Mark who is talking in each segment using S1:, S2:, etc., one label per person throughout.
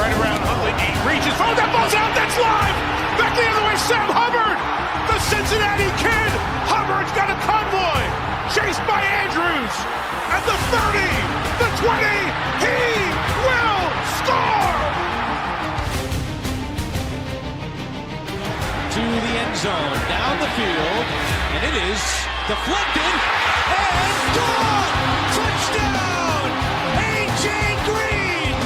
S1: right around Huntley. He reaches. Oh, that ball's out. That's live. Back the other way. Sam Hubbard, the Cincinnati Kid. Hubbard's got a convoy. Chased by Andrews. At the 30, the 20. He will score.
S2: To the end zone, down the field, and it is deflected and gone! Touchdown! A.J. Green!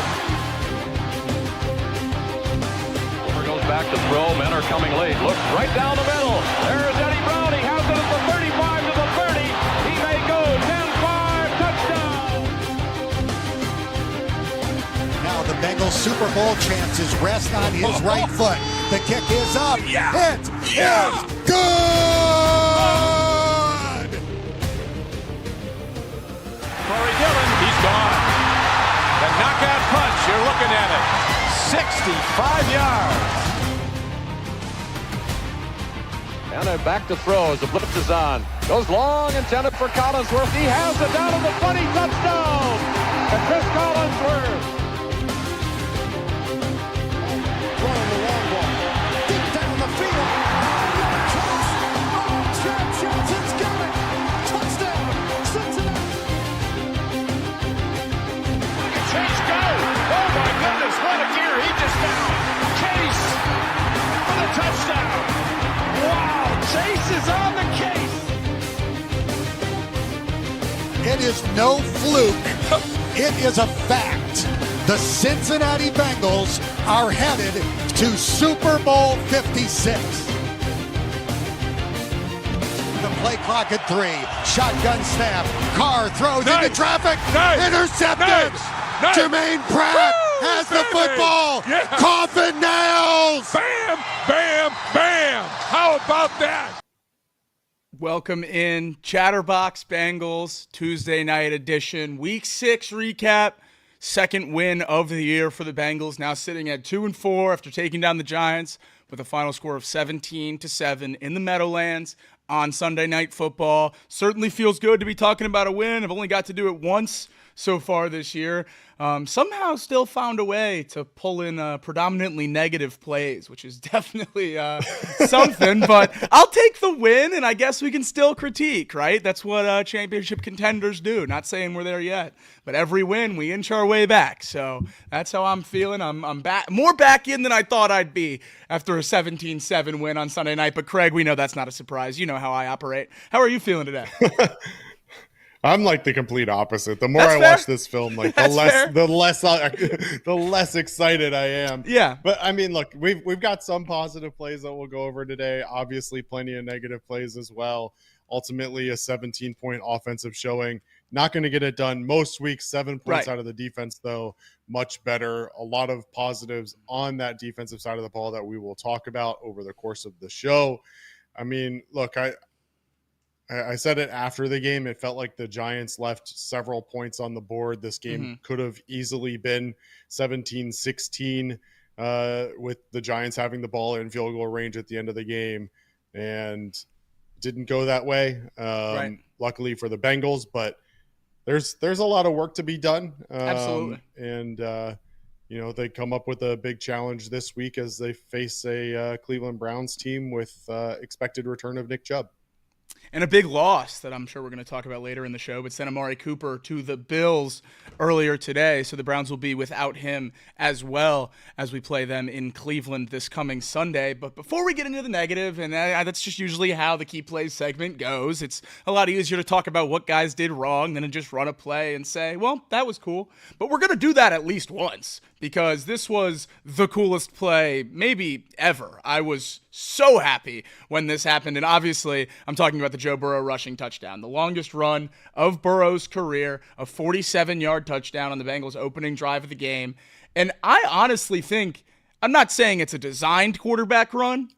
S3: Goes back to throw. Men are coming late. Looks right down the middle. There's Eddie Brown. He has it at the 35 to the 30. He may go 10-5. Touchdown!
S4: Now the Bengals Super Bowl chances rest on his right foot. The kick is up. It is good!
S1: Corey Dillon, he's gone. The knockout punch, you're looking at it. 65 yards.
S3: And then back to throw as the blitz is on. Goes long, intended for Collinsworth. He has it down to the 20. Touchdown! And Chris Collinsworth.
S4: Throwing the long ball. Deep down the field. Johnson's got it. Touchdown, Cincinnati.
S1: Look at Chase go. Oh my goodness, what a gear he just found. Chase for the touchdown. Wow, Chase is on the case.
S4: It is no fluke. It is a fact. The Cincinnati Bengals are headed to Super Bowl 56. The play clock at 3. Shotgun snap. Carr throws into traffic. Intercepted. Jermaine Pratt has the football.
S1: Yeah.
S4: Coffin nails.
S1: Bam, bam, bam. How about that?
S5: Welcome in Chatterbox Bengals Tuesday night edition, week 6 recap. Second win of the year for the Bengals, now sitting at 2-4 after taking down the Giants with a final score of 17-7 in the Meadowlands on Sunday Night Football. Certainly feels good to be talking about a win. I've only got to do it once so far this year. Somehow still found a way to pull in predominantly negative plays, which is definitely something, but I'll take the win, and I guess we can still critique, right? That's what championship contenders do. Not saying we're there yet, but every win, we inch our way back. So that's how I'm feeling. I'm back, more back in than I thought I'd be after a 17-7 win on Sunday night. But Craig, we know that's not a surprise. You know how I operate. How are you feeling today?
S6: I'm like the complete opposite. The more
S5: That's
S6: I
S5: fair.
S6: watch this film, like
S5: That's fair.
S6: the less excited I am.
S5: Yeah.
S6: But I mean, look, we've got some positive plays that we'll go over today. Obviously, plenty of negative plays as well. Ultimately, a 17-point offensive showing. Not going to get it done most weeks. 7 points out of the defense, though, much better. A lot of positives on that defensive side of the ball that we will talk about over the course of the show. I mean, look, I said it after the game. It felt like the Giants left several points on the board. This game could have easily been 17-16 with the Giants having the ball in field goal range at the end of the game, and didn't go that way. Luckily for the Bengals, but there's a lot of work to be done.
S5: Absolutely.
S6: And they come up with a big challenge this week as they face a Cleveland Browns team with expected return of Nick Chubb.
S5: And a big loss that I'm sure we're going to talk about later in the show, but sent Amari Cooper to the Bills earlier today. So the Browns will be without him as well as we play them in Cleveland this coming Sunday. But before we get into the negative, and that's just usually how the Key Plays segment goes, it's a lot easier to talk about what guys did wrong than to just run a play and say, well, that was cool. But we're going to do that at least once, because this was the coolest play maybe ever. I was so happy when this happened. And obviously, I'm talking about the Joe Burrow rushing touchdown, the longest run of Burrow's career, a 47-yard touchdown on the Bengals' opening drive of the game. And I honestly think, I'm not saying it's a designed quarterback run,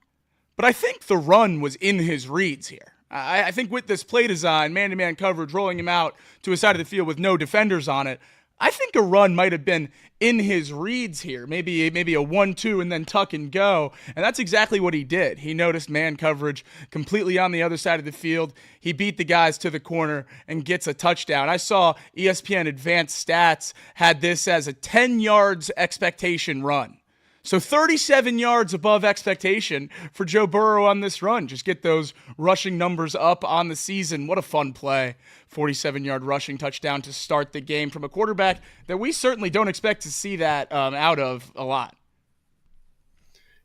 S5: but I think the run was in his reads here. I think with this play design, man-to-man coverage, rolling him out to a side of the field with no defenders on it, I think a run might have been in his reads here, maybe a 1-2 and then tuck and go. And that's exactly what he did. He noticed man coverage completely on the other side of the field. He beat the guys to the corner and gets a touchdown. I saw ESPN Advanced Stats had this as a 10 yards expectation run. So 37 yards above expectation for Joe Burrow on this run. Just get those rushing numbers up on the season. What a fun play. 47-yard rushing touchdown to start the game from a quarterback that we certainly don't expect to see that out of a lot.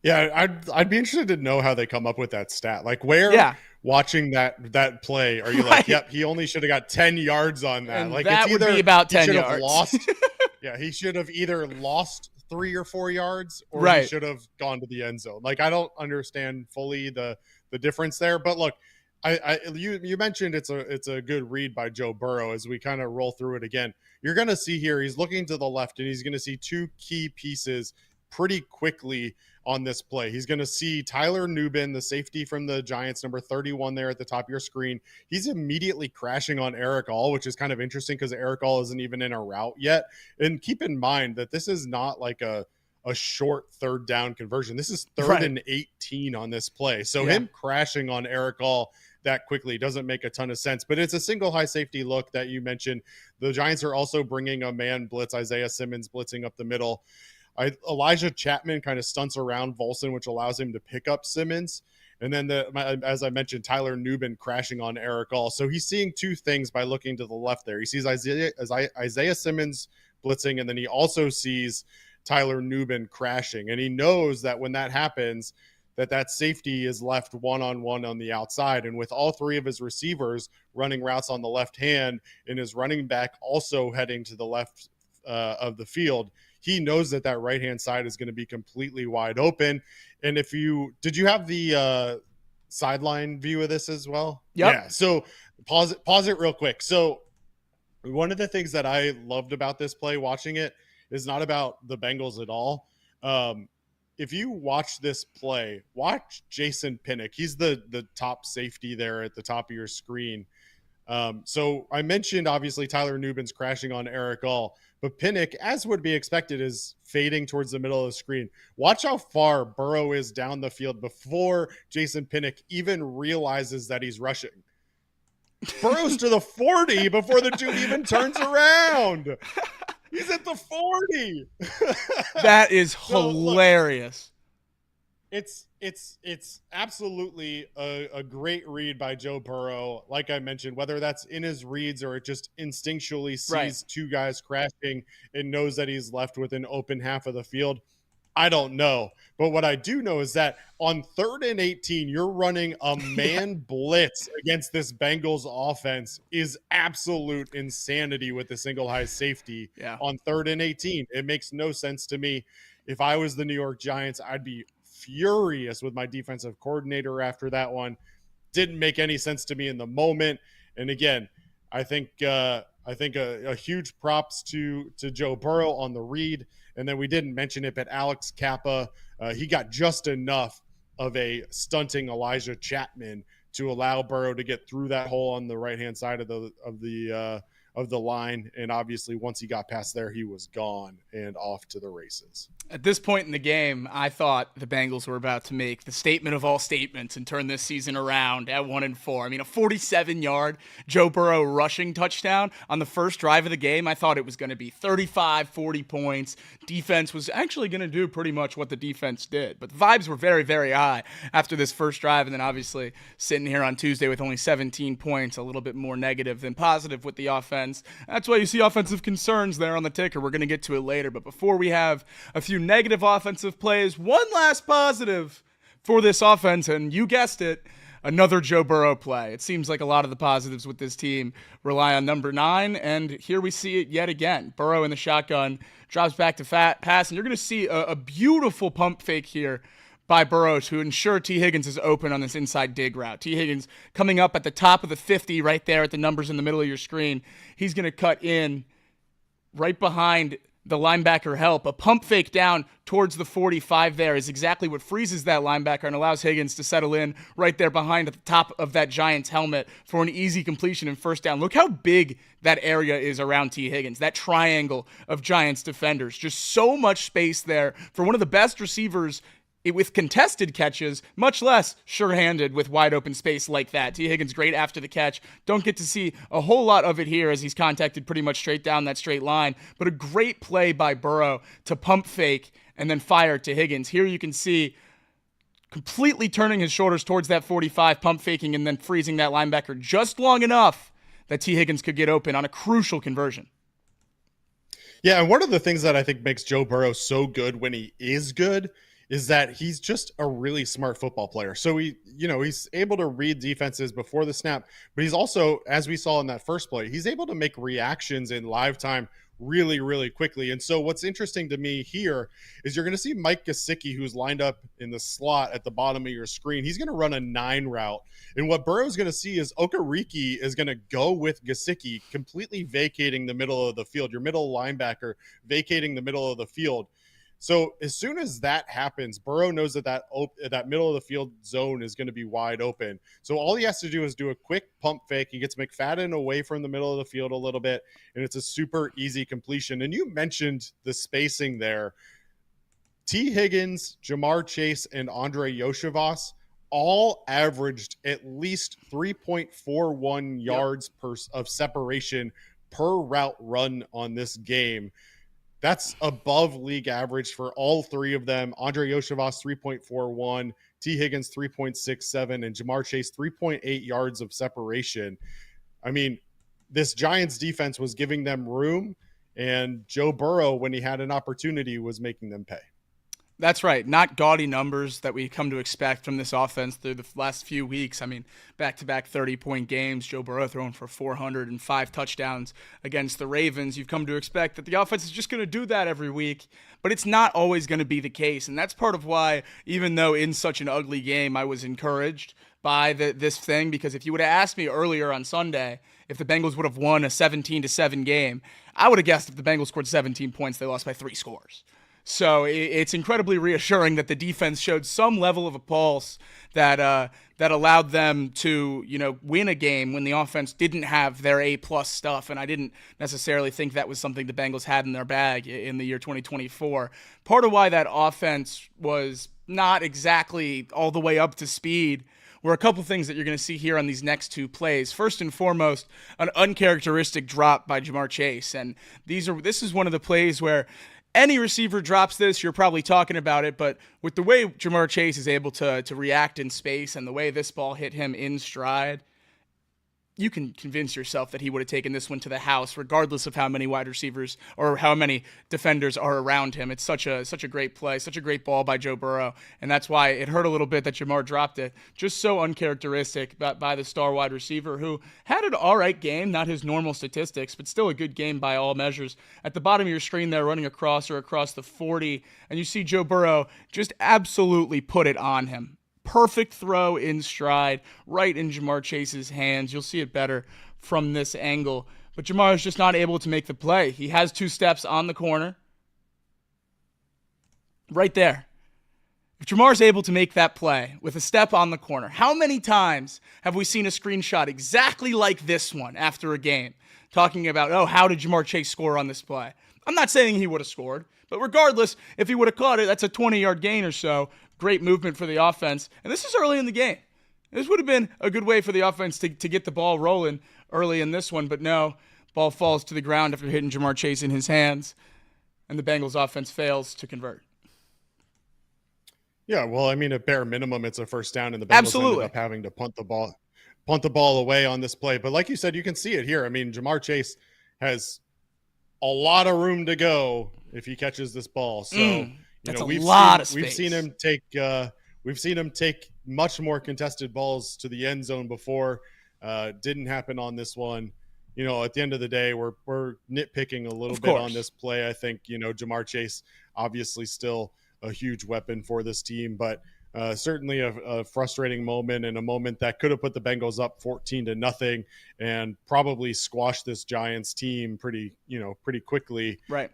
S6: Yeah, I'd be interested to know how they come up with that stat. Like where watching that play are you like, yep, he only should have got 10 yards on that.
S5: And
S6: like
S5: that
S6: it's
S5: would
S6: either
S5: be about 10
S6: he
S5: yards.
S6: Lost, yeah, he should have either lost 3 or 4 yards or he should have gone to the end zone. Like I don't understand fully the difference there. But look, you mentioned it's a good read by Joe Burrow as we kind of roll through it again. You're going to see here he's looking to the left and he's going to see 2 key pieces pretty quickly on this play. He's going to see Tyler Nubin, the safety from the Giants, number 31 there at the top of your screen. He's immediately crashing on Eric All, which is kind of interesting because Eric All isn't even in a route yet. And keep in mind that this is not like a short third down conversion. This is third and 18 on this play. So him crashing on Eric All that quickly doesn't make a ton of sense, but it's a single high safety look that you mentioned. The Giants are also bringing a man blitz, Isaiah Simmons blitzing up the middle. Elijah Chapman kind of stunts around Volson, which allows him to pick up Simmons. And then, as I mentioned, Tyler Nubin crashing on Eric All. So he's seeing 2 things by looking to the left there. He sees Isaiah Simmons blitzing, and then he also sees Tyler Nubin crashing. And he knows that when that happens, that safety is left one-on-one on the outside. And with all 3 of his receivers running routes on the left hand and his running back also heading to the left of the field, he knows that right-hand side is going to be completely wide open. And did you have the sideline view of this as well?
S5: Yep.
S6: Yeah. So pause it real quick. So one of the things that I loved about this play, watching it, is not about the Bengals at all. If you watch this play, watch Jason Pinnock. He's the top safety there at the top of your screen. So I mentioned, obviously, Tyler Nubin's crashing on Eric All, but Pinnock, as would be expected, is fading towards the middle of the screen. Watch how far Burrow is down the field before Jason Pinnock even realizes that he's rushing. Burrow's to the 40 before the dude even turns around. He's at the 40.
S5: That is hilarious.
S6: It's absolutely a great read by Joe Burrow. Like I mentioned, whether that's in his reads or it just instinctually sees 2 guys crashing and knows that he's left with an open half of the field, I don't know. But what I do know is that on 3rd and 18, you're running a man blitz against this Bengals offense is absolute insanity with the single high safety on 3rd and 18. It makes no sense to me. If I was the New York Giants, I'd be furious with my defensive coordinator after that one. Didn't make any sense to me in the moment. And again, I think a huge props to Joe Burrow on the read. And then we didn't mention it, but Alex Kappa, he got just enough of a stunting Elijah Chapman to allow Burrow to get through that hole on the right-hand side of the line. And obviously once he got past there, he was gone and off to the races.
S5: At this point in the game, I thought the Bengals were about to make the statement of all statements and turn this season around at 1-4. I mean, a 47-yard Joe Burrow rushing touchdown on the first drive of the game. I thought it was going to be 35, 40 points. Defense was actually going to do pretty much what the defense did. But the vibes were very, very high after this first drive. And then obviously sitting here on Tuesday with only 17 points, a little bit more negative than positive with the offense. That's why you see offensive concerns there on the ticker. We're going to get to it later. But before we have a few negative offensive plays, one last positive for this offense, and you guessed it, another Joe Burrow play. It seems like a lot of the positives with this team rely on number 9, and here we see it yet again. Burrow in the shotgun, drops back to pass, and you're going to see a beautiful pump fake here by Burrow to ensure T. Higgins is open on this inside dig route. T. Higgins coming up at the top of the 50 right there at the numbers in the middle of your screen. He's going to cut in right behind the linebacker help. A pump fake down towards the 45 there is exactly what freezes that linebacker and allows Higgins to settle in right there behind at the top of that Giants helmet for an easy completion and first down. Look how big that area is around T. Higgins, that triangle of Giants defenders. Just so much space there for one of the best receivers with contested catches, much less sure-handed with wide open space like that. T. Higgins great after the catch. Don't get to see a whole lot of it here as he's contacted pretty much straight down that straight line, but a great play by Burrow to pump fake and then fire to Higgins. Here you can see completely turning his shoulders towards that 45, pump faking, and then freezing that linebacker just long enough that T. Higgins could get open on a crucial conversion.
S6: Yeah, and one of the things that I think makes Joe Burrow so good when he is good is that he's just a really smart football player. So he's able to read defenses before the snap, but he's also, as we saw in that first play, he's able to make reactions in live time really, really quickly. And so what's interesting to me here is you're going to see Mike Gesicki, who's lined up in the slot at the bottom of your screen. He's going to run a 9 route. And what Burrow's going to see is Okereke is going to go with Gesicki, completely vacating the middle of the field, your middle linebacker vacating the middle of the field. So as soon as that happens, Burrow knows that middle of the field zone is going to be wide open. So all he has to do is do a quick pump fake. He gets McFadden away from the middle of the field a little bit, and it's a super easy completion. And you mentioned the spacing there. T. Higgins, Jamar Chase, and Andre Yoshivas all averaged at least 3.41 yards of separation per route run on this game. That's above league average for all three of them. Andre Yoshivas, 3.41, T. Higgins, 3.67, and Jamar Chase, 3.8 yards of separation. I mean, this Giants defense was giving them room, and Joe Burrow, when he had an opportunity, was making them pay.
S5: That's right. Not gaudy numbers that we come to expect from this offense through the last few weeks. I mean, back-to-back 30-point games, Joe Burrow throwing for 405 touchdowns against the Ravens. You've come to expect that the offense is just going to do that every week, but it's not always going to be the case. And that's part of why, even though in such an ugly game, I was encouraged by this thing, because if you would have asked me earlier on Sunday if the Bengals would have won a 17-7 game, I would have guessed if the Bengals scored 17 points, they lost by 3 scores. So it's incredibly reassuring that the defense showed some level of a pulse that allowed them to, win a game when the offense didn't have their A-plus stuff. And I didn't necessarily think that was something the Bengals had in their bag in the year 2024. Part of why that offense was not exactly all the way up to speed were a couple things that you're going to see here on these next 2 plays. First and foremost, an uncharacteristic drop by Jamar Chase. And this is one of the plays where any receiver drops this, you're probably talking about it, but with the way Jamar Chase is able to react in space and the way this ball hit him in stride, you can convince yourself that he would have taken this one to the house, regardless of how many wide receivers or how many defenders are around him. It's such a great play, such a great ball by Joe Burrow, and that's why it hurt a little bit that Jamar dropped it. Just so uncharacteristic by the star wide receiver, who had an all right game, not his normal statistics, but still a good game by all measures. At the bottom of your screen there, running across the 40, and you see Joe Burrow just absolutely put it on him. Perfect throw in stride, right in Jamar Chase's hands. You'll see it better from this angle. But Jamar is just not able to make the play. He has 2 steps on the corner. Right there. If Jamar is able to make that play with a step on the corner, how many times have we seen a screenshot exactly like this one after a game, talking about, how did Jamar Chase score on this play? I'm not saying he would have scored, but regardless, if he would have caught it, that's a 20-yard gain or so. Great movement for the offense. And this is early in the game. This would have been a good way for the offense to get the ball rolling early in this one, but no. Ball falls to the ground after hitting Jamar Chase in his hands, and the Bengals offense fails to convert.
S6: Yeah, well, I mean, at bare minimum, it's a first down, and the Bengals ended up having to punt the ball away on this play. But like you said, you can see it here. I mean, Jamar Chase has a lot of room to go if he catches this ball. So we've seen him take much more contested balls to the end zone before. Didn't happen on this one. At the end of the day, we're nitpicking a little bit on this play. I think, Jamar Chase obviously still a huge weapon for this team, but certainly a frustrating moment, and a moment that could have put the Bengals up 14-0 and probably squashed this Giants team pretty quickly.
S5: Right.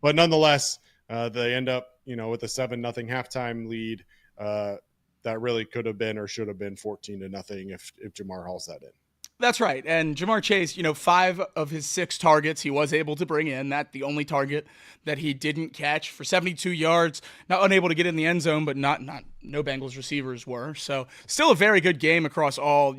S6: But nonetheless, they end up, with a 7-0 halftime lead that really could have been or should have been 14-0 if Jamar hauls that in.
S5: That's right. And Jamar Chase, 5 of his 6 targets he was able to bring in. That the only target that he didn't catch for 72 yards, not unable to get in the end zone, but no Bengals receivers were. So still a very good game across all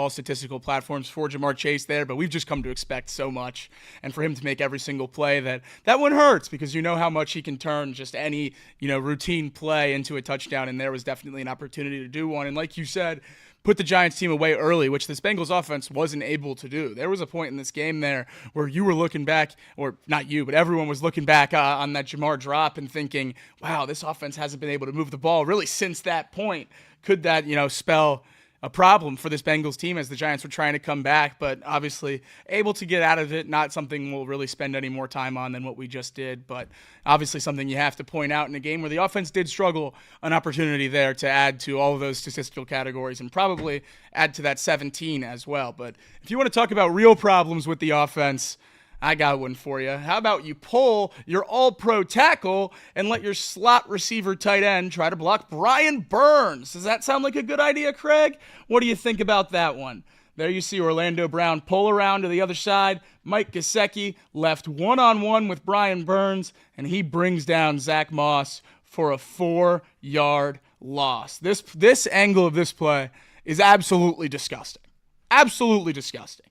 S5: statistical platforms for Jamar Chase there, but we've just come to expect so much. And for him to make every single play, that one hurts, because you know how much he can turn just any, routine play into a touchdown. And there was definitely an opportunity to do one. And like you said, put the Giants team away early, which this Bengals offense wasn't able to do. There was a point in this game there where you were looking back, or not you, but everyone was looking back on that Jamar drop and thinking, wow, this offense hasn't been able to move the ball really since that point. Could that, spell a problem for this Bengals team as the Giants were trying to come back, but obviously able to get out of it. Not something we'll really spend any more time on than what we just did, but obviously something you have to point out in a game where the offense did struggle, an opportunity there to add to all of those statistical categories and probably add to that 17 as well. But if you want to talk about real problems with the offense, I got one for you. How about you pull your all-pro tackle and let your slot receiver tight end try to block Brian Burns? Does that sound like a good idea, Craig? What do you think about that one? There you see Orlando Brown pull around to the other side. Mike Gesicki left one-on-one with Brian Burns, and he brings down Zach Moss for a 4-yard loss. This angle of this play is absolutely disgusting. Absolutely disgusting.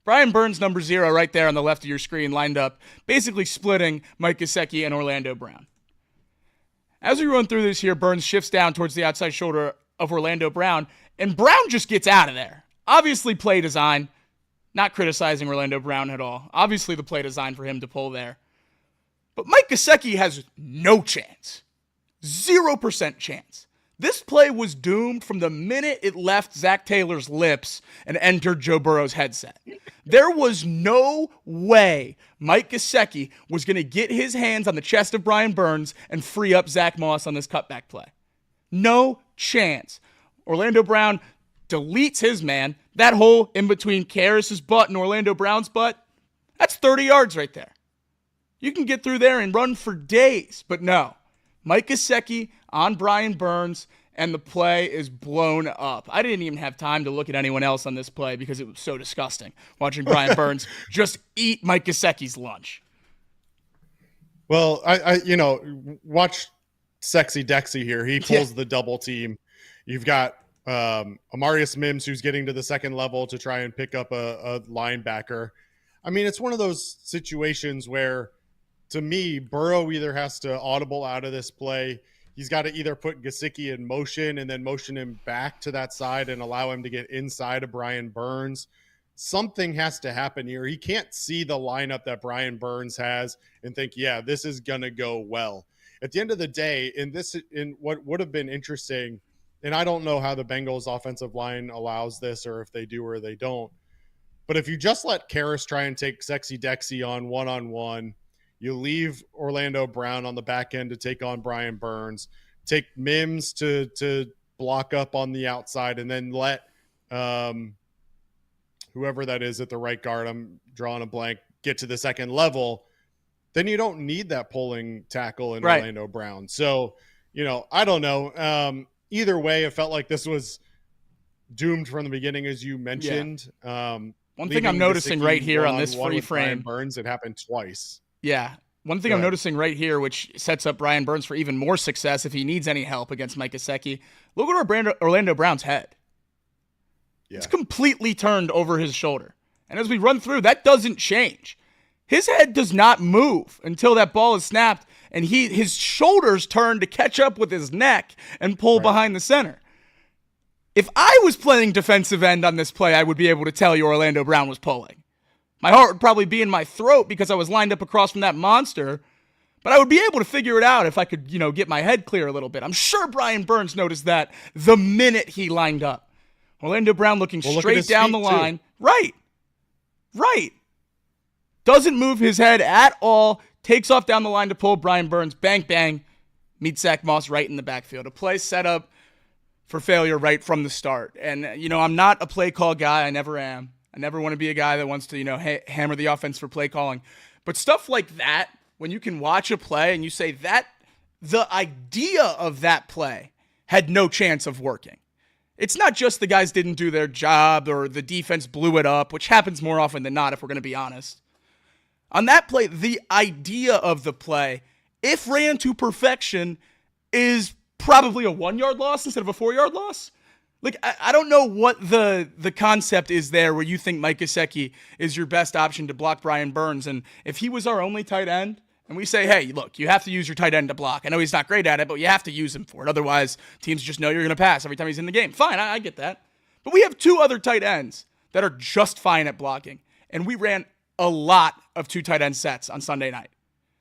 S5: Brian Burns, number 0, right there on the left of your screen, lined up, basically splitting Mike Gesicki and Orlando Brown. As we run through this here, Burns shifts down towards the outside shoulder of Orlando Brown, and Brown just gets out of there. Obviously play design, not criticizing Orlando Brown at all. Obviously the play design for him to pull there. But Mike Gesicki has no chance. 0% chance. This play was doomed from the minute it left Zach Taylor's lips and entered Joe Burrow's headset. There was no way Mike Gesicki was going to get his hands on the chest of Brian Burns and free up Zach Moss on this cutback play. No chance. Orlando Brown deletes his man. That hole in between Karras' butt and Orlando Brown's butt, that's 30 yards right there. You can get through there and run for days, but no. Mike Gesicki on Brian Burns, and the play is blown up. I didn't even have time to look at anyone else on this play because it was so disgusting watching Brian Burns just eat Mike Gesicki's lunch.
S6: Well, I watch Sexy Dexy here. He pulls the double team. You've got Amari Mims, who's getting to the second level to try and pick up a linebacker. I mean, it's one of those situations where, to me, Burrow either has to audible out of this play. He's got to either put Gesicki in motion and then motion him back to that side and allow him to get inside of Brian Burns. Something has to happen here. He can't see the lineup that Brian Burns has and think, yeah, this is going to go well. At the end of the day, in what would have been interesting, and I don't know how the Bengals offensive line allows this or if they do or they don't, but if you just let Karras try and take Sexy Dexy on one-on-one, you leave Orlando Brown on the back end to take on Brian Burns, take Mims to block up on the outside, and then let whoever that is at the right guard, I'm drawing a blank, get to the second level, then you don't need that pulling tackle in Orlando Brown. So, I don't know. Either way, it felt like this was doomed from the beginning, as you mentioned.
S5: Yeah. One thing I'm noticing right here on this free frame,
S6: Burns, it happened twice.
S5: Yeah. One thing I'm noticing right here, which sets up Brian Burns for even more success if he needs any help against Mike Gesicki, look at Orlando Brown's head. Yeah. It's completely turned over his shoulder. And as we run through, that doesn't change. His head does not move until that ball is snapped, and his shoulders turn to catch up with his neck and pull behind the center. If I was playing defensive end on this play, I would be able to tell you Orlando Brown was pulling. My heart would probably be in my throat because I was lined up across from that monster, but I would be able to figure it out if I could, get my head clear a little bit. I'm sure Brian Burns noticed that the minute he lined up. Orlando Brown looking straight down the line. Too. Right. Doesn't move his head at all. Takes off down the line to pull Brian Burns. Bang, bang. Meets Zach Moss right in the backfield. A play set up for failure right from the start. And, I'm not a play call guy. I never am. I never want to be a guy that wants to, hammer the offense for play calling. But stuff like that, when you can watch a play and you say that the idea of that play had no chance of working. It's not just the guys didn't do their job or the defense blew it up, which happens more often than not if we're going to be honest. On that play, the idea of the play, if ran to perfection, is probably a 1-yard loss instead of a 4-yard loss. Like, I don't know what the concept is there where you think Mike Gesicki is your best option to block Brian Burns. And if he was our only tight end, and we say, hey, look, you have to use your tight end to block. I know he's not great at it, but you have to use him for it. Otherwise, teams just know you're going to pass every time he's in the game. Fine, I get that. But we have 2 other tight ends that are just fine at blocking. And we ran a lot of 2 tight end sets on Sunday night.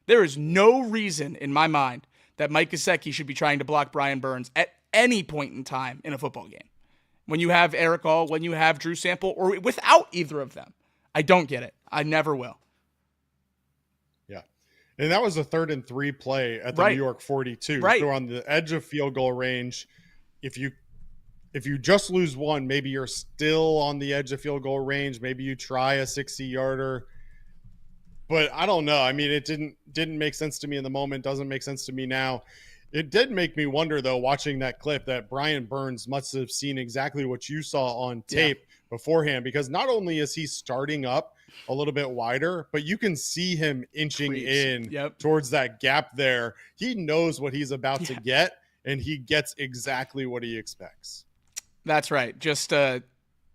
S5: There is no reason in my mind that Mike Gesicki should be trying to block Brian Burns at any point in time in a football game. When you have Eric All, when you have Drew Sample, or without either of them. I don't get it. I never will.
S6: Yeah. And that was a 3rd and 3 play at the New York 42.
S5: Right.
S6: So on the edge of field goal range, if you just lose one, maybe you're still on the edge of field goal range. Maybe you try a 60-yarder. But I don't know. I mean, it didn't make sense to me in the moment. Doesn't make sense to me now. It did make me wonder, though, watching that clip, that Brian Burns must have seen exactly what you saw on tape beforehand, because not only is he starting up a little bit wider, but you can see him inching in towards that gap there. He knows what he's about to get, and he gets exactly what he expects.
S5: That's right. Just, not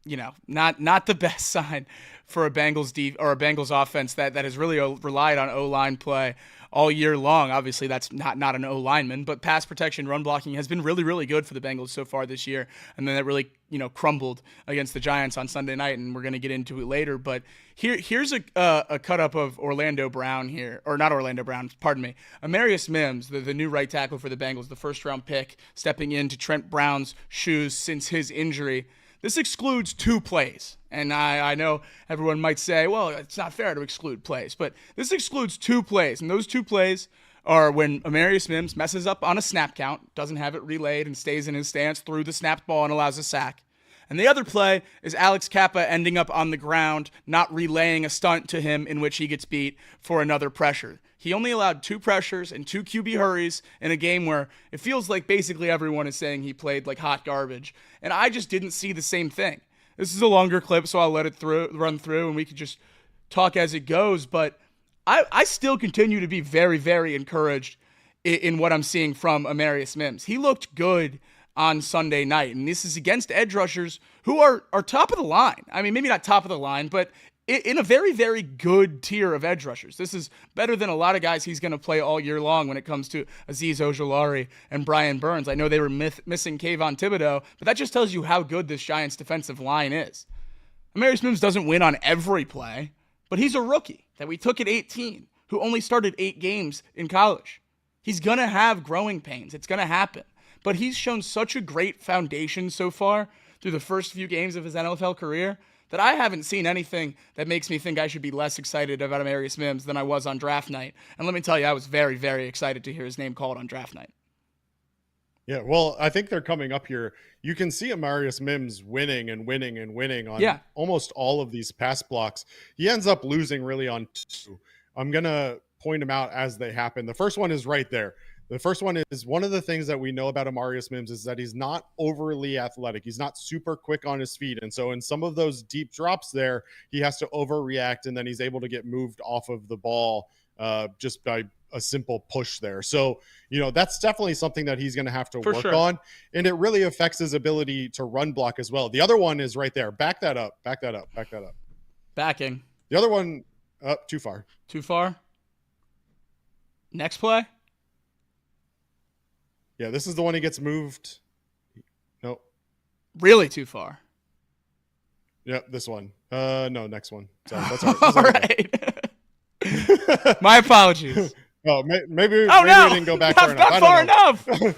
S5: the best sign for a Bengals offense that has really relied on O-line play all year long. Obviously, that's not an O-lineman, but pass protection, run blocking has been really, really good for the Bengals so far this year. And then that really, crumbled against the Giants on Sunday night, and we're going to get into it later. But here's a cut-up of Orlando Brown here, or not Orlando Brown, pardon me. Amari Mims, the new right tackle for the Bengals, the first-round pick, stepping into Trent Brown's shoes since his injury. This excludes 2 plays, and I know everyone might say, well, it's not fair to exclude plays, but this excludes 2 plays, and those 2 plays are when Amari Mims messes up on a snap count, doesn't have it relayed, and stays in his stance through the snapped ball and allows a sack. And the other play is Alex Kappa ending up on the ground, not relaying a stunt to him in which he gets beat for another pressure. He only allowed 2 pressures and 2 QB hurries in a game where it feels like basically everyone is saying he played like hot garbage. And I just didn't see the same thing. This is a longer clip, so I'll let it run through, and we can just talk as it goes. But I still continue to be very, very encouraged in what I'm seeing from Amari Mims. He looked good on Sunday night, and this is against edge rushers who are top of the line. I mean, maybe not top of the line, but in a very, very good tier of edge rushers. This is better than a lot of guys he's going to play all year long when it comes to Azeez Ojulari and Brian Burns. I know they were missing Kayvon Thibodeau, but that just tells you how good this Giants defensive line is. Amari Mims doesn't win on every play, but he's a rookie that we took at 18 who only started 8 games in college. He's going to have growing pains. It's going to happen. But he's shown such a great foundation so far through the first few games of his NFL career that I haven't seen anything that makes me think I should be less excited about Amari Mims than I was on draft night. And let me tell you, I was very, very excited to hear his name called on draft night.
S6: Yeah, well, I think they're coming up here. You can see Amari Mims winning on almost all of these pass blocks. He ends up losing really on 2. I'm going to point them out as they happen. The first one is right there. The first one is one of the things that we know about Amari Mims is that he's not overly athletic. He's not super quick on his feet. And so in some of those deep drops there, he has to overreact, and then he's able to get moved off of the ball just by a simple push there. So, that's definitely something that he's going to have to work on. And it really affects his ability to run block as well. The other one is right there. Back that up.
S5: Backing.
S6: The other one, too far.
S5: Too far? Next play?
S6: Yeah, this is the one he gets moved. Nope.
S5: Really too far.
S6: Yep, this one. No, next one. Sorry, that's all
S5: all right. My apologies.
S6: Oh, maybe we didn't go back
S5: far enough.
S6: Oh,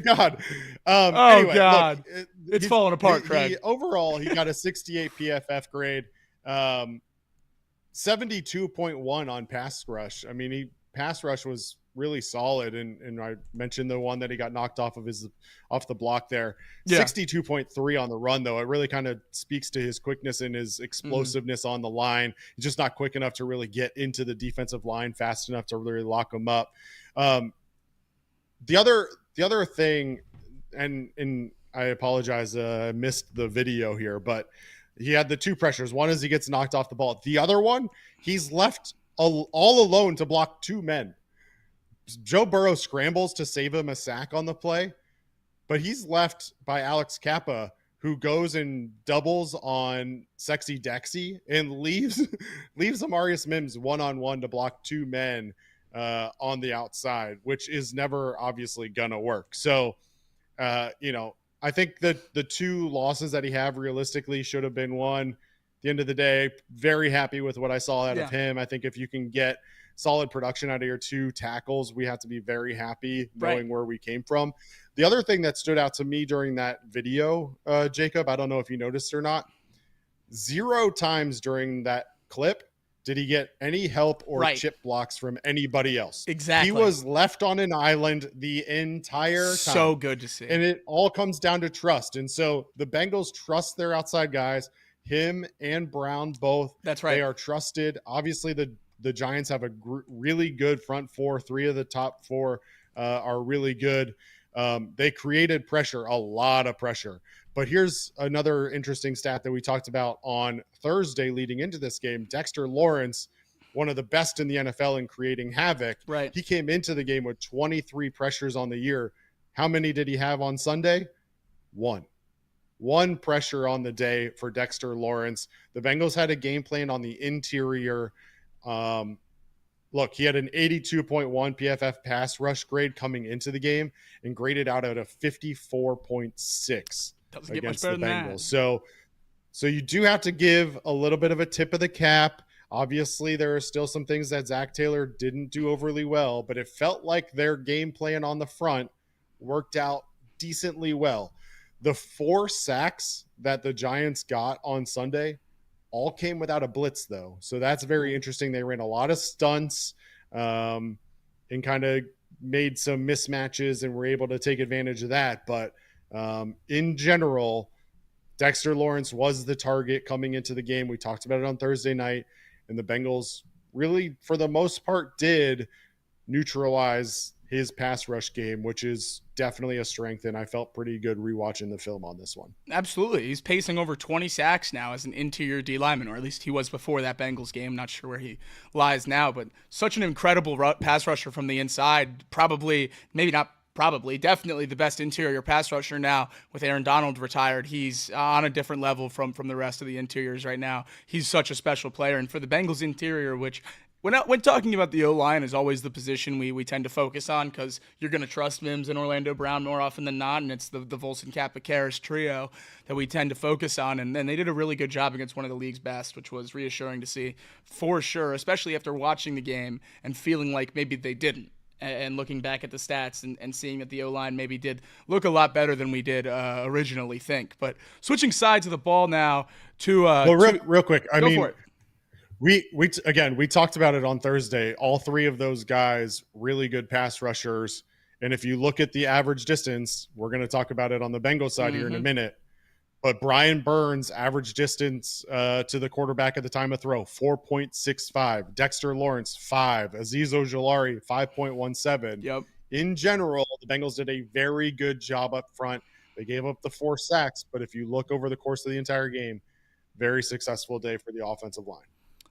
S6: God.
S5: Anyway,
S6: God. Look,
S5: it's falling apart, Craig.
S6: Overall, he got a 68 PFF grade, 72.1 on pass rush. I mean, pass rush was really solid. And I mentioned the one that he got knocked off the block there.
S5: Yeah.
S6: 62.3 on the run, though. It really kind of speaks to his quickness and his explosiveness on the line. He's just not quick enough to really get into the defensive line fast enough to really lock him up. The other thing, and I apologize, I missed the video here, but he had the two pressures. One is he gets knocked off the ball. The other one, he's left all alone to block two men. Joe Burrow scrambles to save him a sack on the play, but he's left by Alex Kappa, who goes and doubles on Sexy Dexy and leaves Amari Mims one-on-one to block two men on the outside, which is never obviously gonna work. So, I think that the two losses that he have realistically should have been won. At the end of the day, very happy with what I saw out of him. I think if you can get solid production out of your two tackles, we have to be very happy knowing where we came from. The other thing that stood out to me during that video, Jacob, I don't know if you noticed or not, 0 times during that clip did he get any help or chip blocks from anybody else.
S5: Exactly.
S6: He was left on an island the entire time.
S5: So good to see.
S6: And it all comes down to trust. And so the Bengals trust their outside guys, him and Brown both.
S5: That's right.
S6: They are trusted. Obviously, the Giants have a really good front four. 3 of the top 4 are really good. They created pressure, a lot of pressure. But here's another interesting stat that we talked about on Thursday leading into this game. Dexter Lawrence, one of the best in the NFL in creating havoc.
S5: Right.
S6: He came into the game with 23 pressures on the year. How many did he have on Sunday? 1. 1 pressure on the day for Dexter Lawrence. The Bengals had a game plan on the interior. Look, he had an 82.1 PFF pass rush grade coming into the game and graded out at a 54.6 against the Bengals. So you do have to give a little bit of a tip of the cap. Obviously, there are still some things that Zach Taylor didn't do overly well, but it felt like their game plan on the front worked out decently well. The 4 sacks that the Giants got on Sunday all came without a blitz, though. So that's very interesting. They ran a lot of stunts and kind of made some mismatches and were able to take advantage of that. But in general, Dexter Lawrence was the target coming into the game. We talked about it on Thursday night, and the Bengals really, for the most part, did neutralize his pass rush game, which is definitely a strength, and I felt pretty good rewatching the film on this one.
S5: Absolutely. He's pacing over 20 sacks now as an interior D lineman, or at least he was before that Bengals game. Not sure where he lies now, but such an incredible pass rusher from the inside. Definitely the best interior pass rusher now with Aaron Donald retired. He's on a different level from the rest of the interiors right now. He's such a special player. And for the Bengals interior, which when talking about the O-line is always the position we tend to focus on because you're going to trust Mims and Orlando Brown more often than not, and it's the Volson Kappa-Karras trio that we tend to focus on. And then they did a really good job against one of the league's best, which was reassuring to see for sure, especially after watching the game and feeling like maybe they didn't. And looking back at the stats and seeing that the O-line maybe did look a lot better than we did originally think. But switching sides of the ball now to
S6: real quick. I mean,
S5: for it.
S6: We talked about it on Thursday. All 3 of those guys, really good pass rushers. And if you look at the average distance, we're going to talk about it on the Bengals side here in a minute. But Brian Burns' average distance to the quarterback at the time of throw, 4.65. Dexter Lawrence, 5. Azeez Ojulari, 5.17.
S5: Yep.
S6: In general, the Bengals did a very good job up front. They gave up the 4 sacks, but if you look over the course of the entire game, very successful day for the offensive line.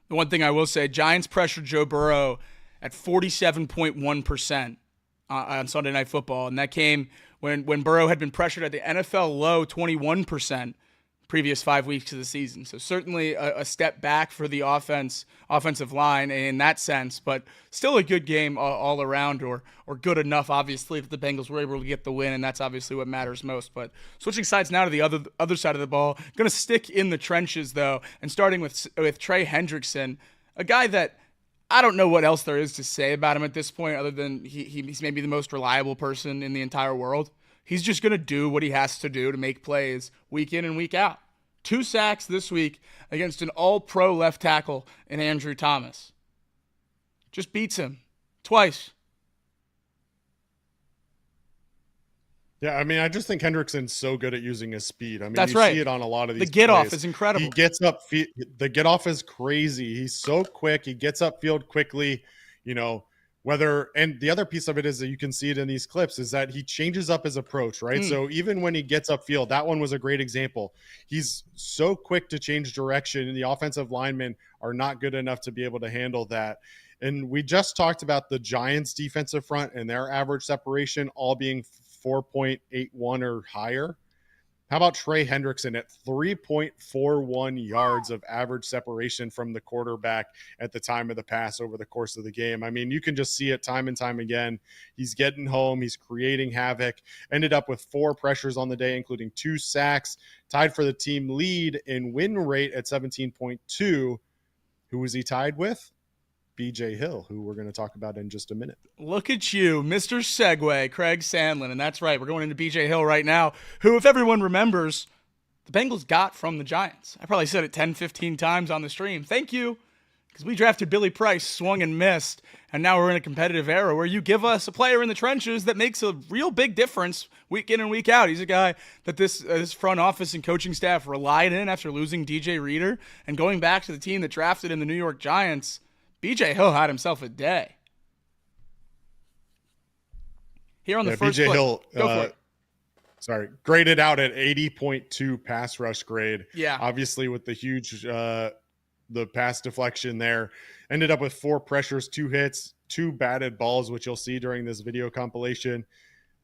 S5: The one thing I will say, Giants pressured Joe Burrow at 47.1% on Sunday Night Football, and that came when Burrow had been pressured at the NFL low 21% previous 5 weeks of the season. So certainly a step back for the offensive line in that sense, but still a good game all around, or good enough, obviously, if the Bengals were able to get the win, and that's obviously what matters most. But switching sides now to the other side of the ball, going to stick in the trenches, though, and starting with Trey Hendrickson, a guy that I don't know what else there is to say about him at this point other than he's maybe the most reliable person in the entire world. He's just going to do what he has to do to make plays week in and week out. 2 sacks this week against an all-pro left tackle in Andrew Thomas. Just beats him twice.
S6: Yeah, I mean, I just think Hendrickson's so good at using his speed. I mean,
S5: That's
S6: you
S5: right.
S6: see it on a lot of these
S5: The get off
S6: plays.
S5: is incredible.
S6: He gets up, the get off is crazy. He's so quick. He gets upfield quickly, you know, and the other piece of it is that you can see it in these clips is that he changes up his approach, right? So even when he gets upfield, that one was a great example. He's so quick to change direction, and the offensive linemen are not good enough to be able to handle that. And we just talked about the Giants defensive front and their average separation all being 4.81 or higher. How about Trey Hendrickson at 3.41 yards of average separation from the quarterback at the time of the pass over the course of the game? I mean, you can just see it time and time again. He's getting home. He's creating havoc. Ended up with 4 pressures on the day, including 2 sacks. Tied for the team lead in win rate at 17.2. Who was he tied with? BJ Hill, who we're going to talk about in just a minute.
S5: Look at you, Mr. Segway, Craig Sandlin. And that's right, we're going into BJ Hill right now, who, if everyone remembers, the Bengals got from the Giants. I probably said it 10, 15 times on the stream. Thank you, because we drafted Billy Price, swung and missed, and now we're in a competitive era where you give us a player in the trenches that makes a real big difference week in and week out. He's a guy that this front office and coaching staff relied in after losing DJ Reader and going back to the team that drafted him, the New York Giants. BJ Hill had himself a day. Here on the first
S6: BJ
S5: play.
S6: Hill,
S5: Go for it.
S6: Graded out at 80.2 pass rush grade.
S5: Yeah.
S6: Obviously with the huge, the pass deflection there. Ended up with 4 pressures, 2 hits, 2 batted balls, which you'll see during this video compilation.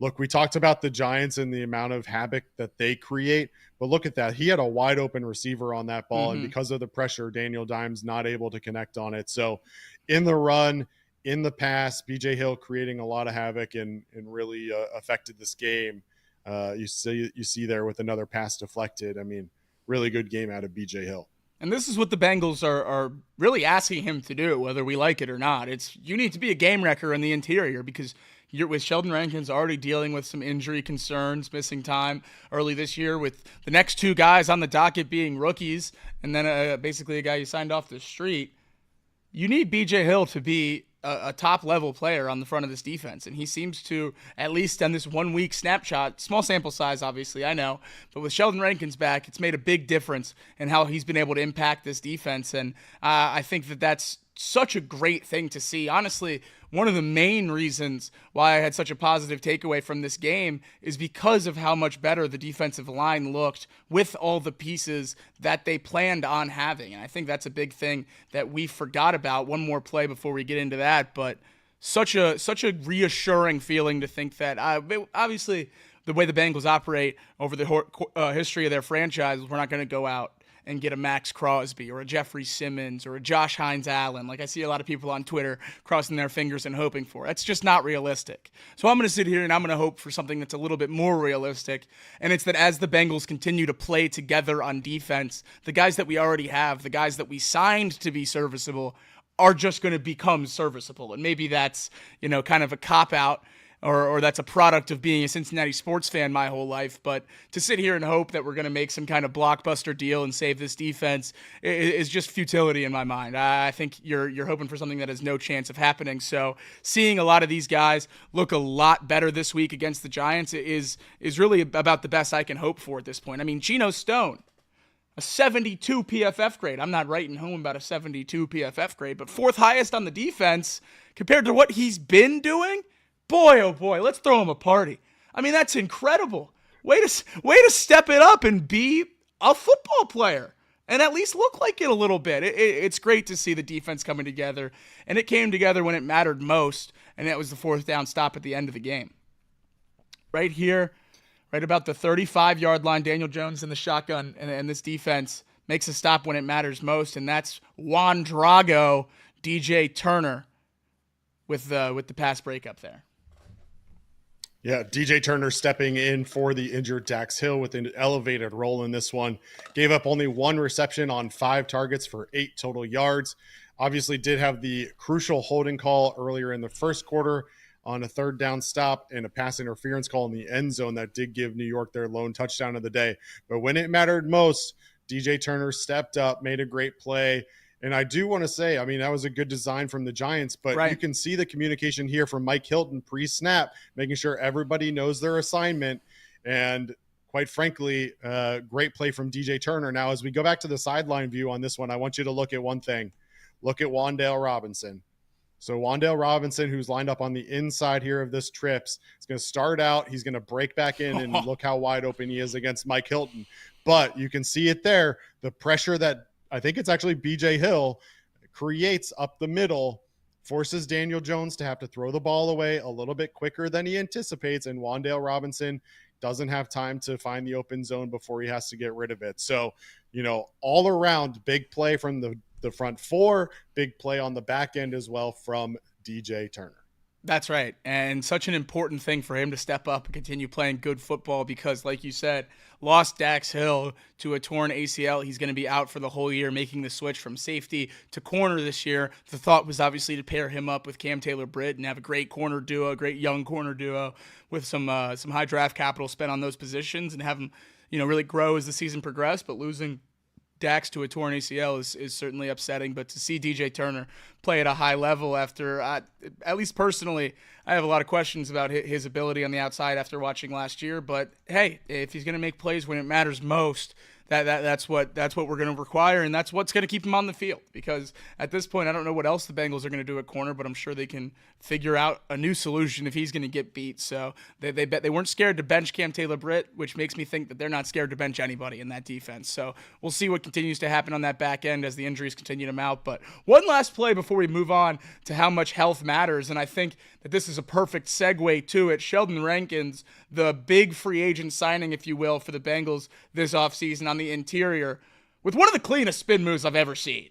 S6: Look, we talked about the Giants and the amount of havoc that they create, but look at that. He had a wide open receiver on that ball, and because of the pressure, Daniel Dimes not able to connect on it. So in the run, in the pass, BJ Hill creating a lot of havoc and really affected this game. You see there with another pass deflected. I mean, really good game out of BJ Hill.
S5: And this is what the Bengals are really asking him to do, whether we like it or not. You need to be a game wrecker in the interior, because you're with Sheldon Rankins already dealing with some injury concerns, missing time early this year, with the next 2 guys on the docket being rookies, and then basically a guy you signed off the street. You need BJ Hill to be a top-level player on the front of this defense, and he seems to, at least on this 1-week snapshot, small sample size, obviously, I know, but with Sheldon Rankins back, it's made a big difference in how he's been able to impact this defense, and I think that that's such a great thing to see. Honestly, one of the main reasons why I had such a positive takeaway from this game is because of how much better the defensive line looked with all the pieces that they planned on having. And I think that's a big thing that we forgot about. One more play before we get into that, but such a reassuring feeling to think that obviously the way the Bengals operate over the history of their franchise, we're not going to go out and get a Max Crosby or a Jeffrey Simmons or a Josh Hines-Allen, like I see a lot of people on Twitter crossing their fingers and hoping for. That's just not realistic. So I'm going to sit here and I'm going to hope for something that's a little bit more realistic, and it's that as the Bengals continue to play together on defense, the guys that we already have, the guys that we signed to be serviceable, are just going to become serviceable. And maybe that's, kind of a cop-out, or that's a product of being a Cincinnati sports fan my whole life. But to sit here and hope that we're going to make some kind of blockbuster deal and save this defense is just futility in my mind. I think you're hoping for something that has no chance of happening. So seeing a lot of these guys look a lot better this week against the Giants is really about the best I can hope for at this point. I mean, Geno Stone, a 72 PFF grade. I'm not writing home about a 72 PFF grade, but 4th highest on the defense compared to what he's been doing. Boy, oh boy, let's throw him a party. I mean, that's incredible. Way to step it up and be a football player and at least look like it a little bit. It's great to see the defense coming together, and it came together when it mattered most, and that was the 4th down stop at the end of the game. Right here, right about the 35-yard line, Daniel Jones in the shotgun, and this defense makes a stop when it matters most, and that's Juan Drago, DJ Turner with the pass breakup there.
S6: Yeah, DJ Turner stepping in for the injured Dax Hill with an elevated role in this one. Gave up only 1 reception on 5 targets for 8 total yards. Obviously did have the crucial holding call earlier in the first quarter on a 3rd down stop and a pass interference call in the end zone that did give New York their lone touchdown of the day. But when it mattered most, DJ Turner stepped up, made a great play, And I do want to say, I mean, that was a good design from the Giants, but you can see the communication here from Mike Hilton pre-snap, making sure everybody knows their assignment. And quite frankly, great play from DJ Turner. Now, as we go back to the sideline view on this one, I want you to look at one thing. Look at Wan'Dale Robinson. So Wan'Dale Robinson, who's lined up on the inside here of this trips, is going to start out. He's going to break back in, and look how wide open he is against Mike Hilton. But you can see it there, the pressure that I think it's actually BJ Hill creates up the middle, forces Daniel Jones to have to throw the ball away a little bit quicker than he anticipates. And Wan'Dale Robinson doesn't have time to find the open zone before he has to get rid of it. So, all around big play from the front four, big play on the back end as well from DJ Turner.
S5: That's right. And such an important thing for him to step up and continue playing good football because, like you said, lost Dax Hill to a torn ACL. He's going to be out for the whole year, making the switch from safety to corner this year. The thought was obviously to pair him up with Cam Taylor-Britt and have a great corner duo, a great young corner duo with some high draft capital spent on those positions and have him, really grow as the season progressed. But losing Dax to a torn ACL is certainly upsetting, but to see DJ Turner play at a high level after, at least personally, I have a lot of questions about his ability on the outside after watching last year. But hey, if he's going to make plays when it matters most, that's what we're going to require, and that's what's going to keep him on the field. Because at this point, I don't know what else the Bengals are going to do at corner, but I'm sure they can figure out a new solution if he's going to get beat. So they weren't scared to bench Cam Taylor-Britt, which makes me think that they're not scared to bench anybody in that defense. So we'll see what continues to happen on that back end as the injuries continue to mount. But one last play before we move on to how much health matters, and I think that this is a perfect segue to it. Sheldon Rankins, the big free agent signing, if you will, for the Bengals this offseason on the interior, with one of the cleanest spin moves I've ever seen.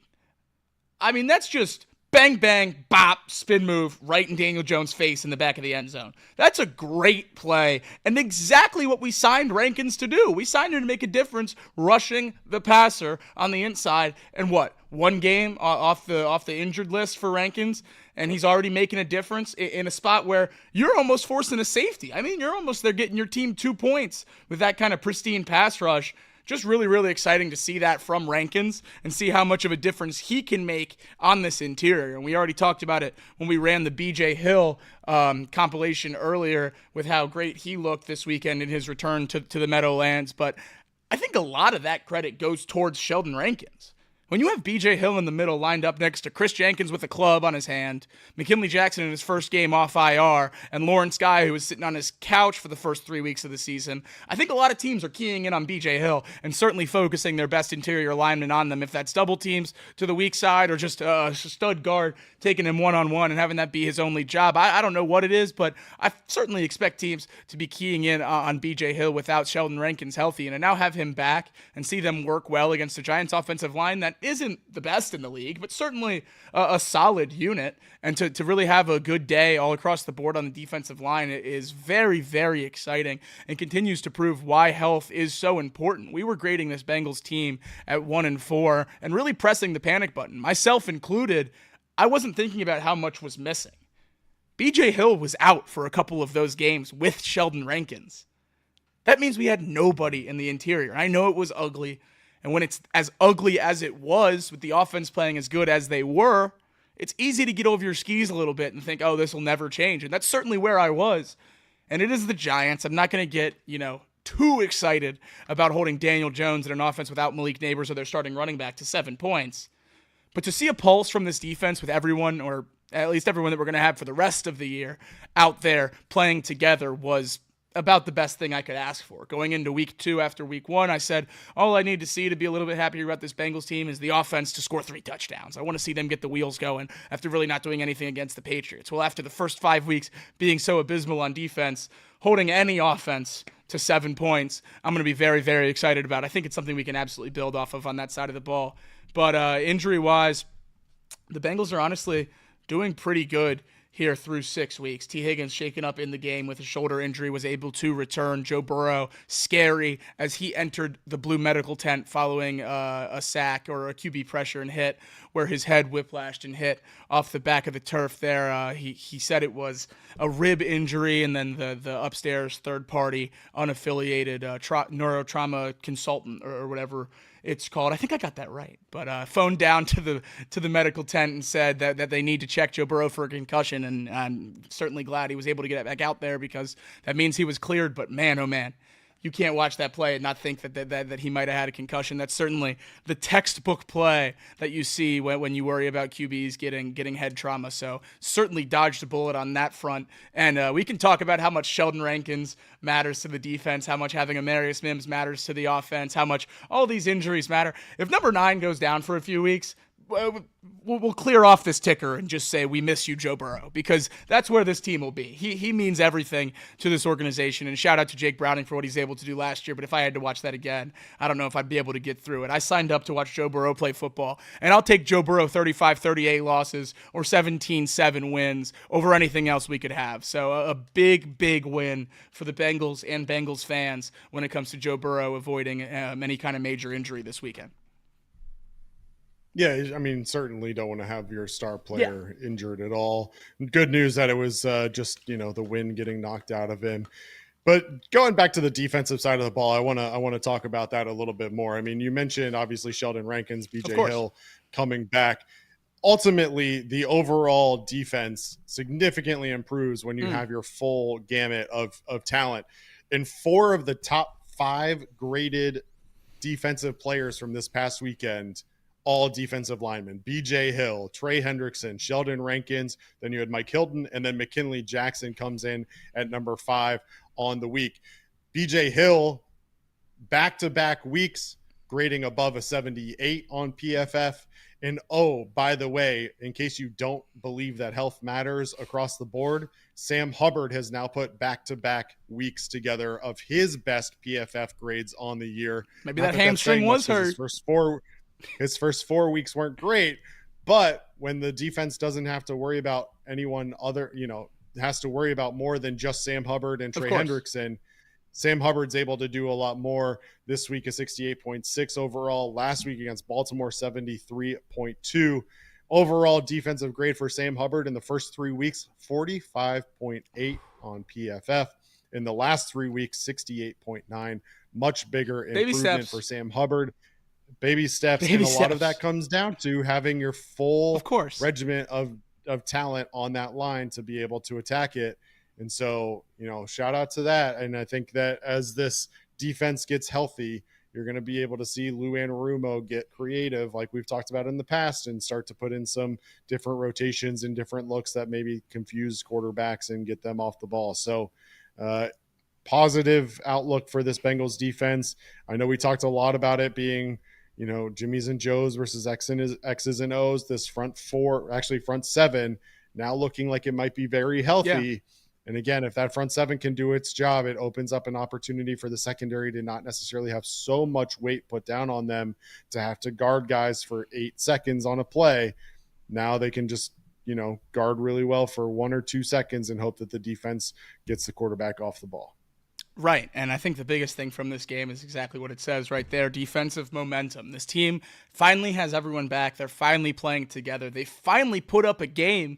S5: I mean, that's just bang, bang, bop, spin move right in Daniel Jones' face in the back of the end zone. That's a great play and exactly what we signed Rankins to do. We signed him to make a difference rushing the passer on the inside. And what? One game off the injured list for Rankins, and he's already making a difference in a spot where you're almost forcing a safety. I mean, you're almost there getting your team 2 points with that kind of pristine pass rush. Just really, really exciting to see that from Rankins and see how much of a difference he can make on this interior. And we already talked about it when we ran the BJ Hill compilation earlier with how great he looked this weekend in his return to the Meadowlands. But I think a lot of that credit goes towards Sheldon Rankins. When you have B.J. Hill in the middle lined up next to Chris Jenkins with a club on his hand, McKinley Jackson in his first game off IR, and Lawrence Guy, who was sitting on his couch for the first 3 weeks of the season, I think a lot of teams are keying in on B.J. Hill and certainly focusing their best interior linemen on them. If that's double teams to the weak side or just a stud guard taking him one-on-one and having that be his only job, I don't know what it is, but I certainly expect teams to be keying in on B.J. Hill without Sheldon Rankins healthy. And to now have him back and see them work well against the Giants offensive line that isn't the best in the league, but certainly a solid unit, and to really have a good day all across the board on the defensive line is very, very exciting and continues to prove why health is so important. We were grading this Bengals team at 1-4 and really pressing the panic button, myself included. I wasn't thinking about how much was missing. B.J. Hill was out for a couple of those games with Sheldon Rankins. That means we had nobody in the interior. I know it was ugly. And when it's as ugly as it was, with the offense playing as good as they were, it's easy to get over your skis a little bit and think, oh, this will never change. And that's certainly where I was. And it is the Giants. I'm not going to get, too excited about holding Daniel Jones in an offense without Malik Neighbors or their starting running back to 7 points. But to see a pulse from this defense with everyone, or at least everyone that we're going to have for the rest of the year, out there playing together was about the best thing I could ask for. Going into week 2 after week 1, I said, all I need to see to be a little bit happier about this Bengals team is the offense to score 3 touchdowns. I want to see them get the wheels going after really not doing anything against the Patriots. Well, after the first 5 weeks being so abysmal on defense, holding any offense to 7 points, I'm going to be very, very excited about. I think it's something we can absolutely build off of on that side of the ball. But injury-wise, the Bengals are honestly doing pretty good here through 6 weeks. T. Higgins shaken up in the game with a shoulder injury, was able to return. Joe Burrow, scary as he entered the blue medical tent following a sack or a QB pressure and hit where his head whiplashed and hit off the back of the turf there. He said it was a rib injury, and then the upstairs third-party unaffiliated neurotrauma consultant or whatever it's called. I think I got that right, but phoned down to the medical tent and said that they need to check Joe Burrow for a concussion, and I'm certainly glad he was able to get back out there because that means he was cleared. But man, oh man, you can't watch that play and not think that he might have had a concussion. That's certainly the textbook play that you see when you worry about QBs getting head trauma. So certainly dodged a bullet on that front. And we can talk about how much Sheldon Rankins matters to the defense, how much having Amari Mims matters to the offense, how much all these injuries matter. If number 9 goes down for a few weeks, we'll clear off this ticker and just say we miss you, Joe Burrow, because that's where this team will be. He means everything to this organization, and shout out to Jake Browning for what he's able to do last year, but if I had to watch that again, I don't know if I'd be able to get through it. I signed up to watch Joe Burrow play football, and I'll take Joe Burrow 35-38 losses or 17-7 wins over anything else we could have. So a big, big win for the Bengals and Bengals fans when it comes to Joe Burrow avoiding any kind of major injury this weekend.
S6: Yeah, I mean, certainly don't want to have your star player injured at all. Good news that it was just, the wind getting knocked out of him. But going back to the defensive side of the ball, I want to talk about that a little bit more. I mean, you mentioned obviously Sheldon Rankins, BJ Hill coming back. Ultimately, the overall defense significantly improves when you have your full gamut of talent. And 4 of the top 5 graded defensive players from this past weekend, all defensive linemen: BJ Hill, Trey Hendrickson, Sheldon Rankins. Then you had Mike Hilton, and then McKinley Jackson comes in at number 5 on the week. BJ Hill, back-to-back weeks, grading above a 78 on PFF. And by the way, in case you don't believe that health matters across the board, Sam Hubbard has now put back-to-back weeks together of his best PFF grades on the year.
S5: Maybe that hamstring was hurt.
S6: His first 4 weeks weren't great, but when the defense doesn't have to worry about anyone other, has to worry about more than just Sam Hubbard and Trey Hendrickson, Sam Hubbard's able to do a lot more. This week, a 68.6 overall. Last week against Baltimore, 73.2. Overall defensive grade for Sam Hubbard in the first 3 weeks, 45.8 on PFF. In the last 3 weeks, 68.9. Much bigger improvement for Sam Hubbard. Baby steps. A lot of that comes down to having your full regiment of talent on that line to be able to attack it. And so, shout out to that. And I think that as this defense gets healthy, you're going to be able to see Lou Anarumo get creative like we've talked about in the past and start to put in some different rotations and different looks that maybe confuse quarterbacks and get them off the ball. So positive outlook for this Bengals defense. I know we talked a lot about it being, Jimmy's and Joe's versus X's and O's. This front 7, now looking like it might be very healthy. Yeah. And again, if that front 7 can do its job, it opens up an opportunity for the secondary to not necessarily have so much weight put down on them to have to guard guys for 8 seconds on a play. Now they can just, guard really well for 1 or 2 seconds and hope that the defense gets the quarterback off the ball.
S5: Right, and I think the biggest thing from this game is exactly what it says right there, defensive momentum. This team finally has everyone back. They're finally playing together. They finally put up a game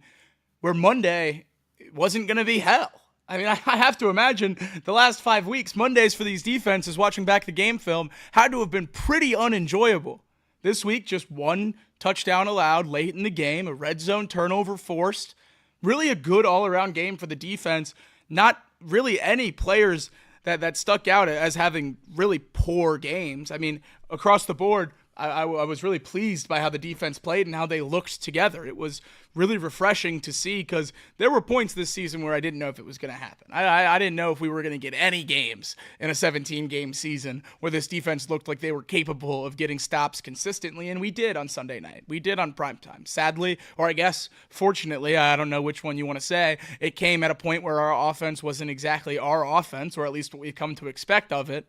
S5: where Monday wasn't going to be hell. I mean, I have to imagine the last 5 weeks, Mondays for these defenses, watching back the game film, had to have been pretty unenjoyable. This week, just 1 touchdown allowed late in the game, a red zone turnover forced. Really a good all-around game for the defense. Not really any players that stuck out as having really poor games. I mean, across the board, I was really pleased by how the defense played and how they looked together. It was really refreshing to see because there were points this season where I didn't know if it was going to happen. I didn't know if we were going to get any games in a 17-game season where this defense looked like they were capable of getting stops consistently, and we did on Sunday night. We did on primetime. Sadly, or I guess fortunately, I don't know which one you want to say, it came at a point where our offense wasn't exactly our offense, or at least what we've come to expect of it.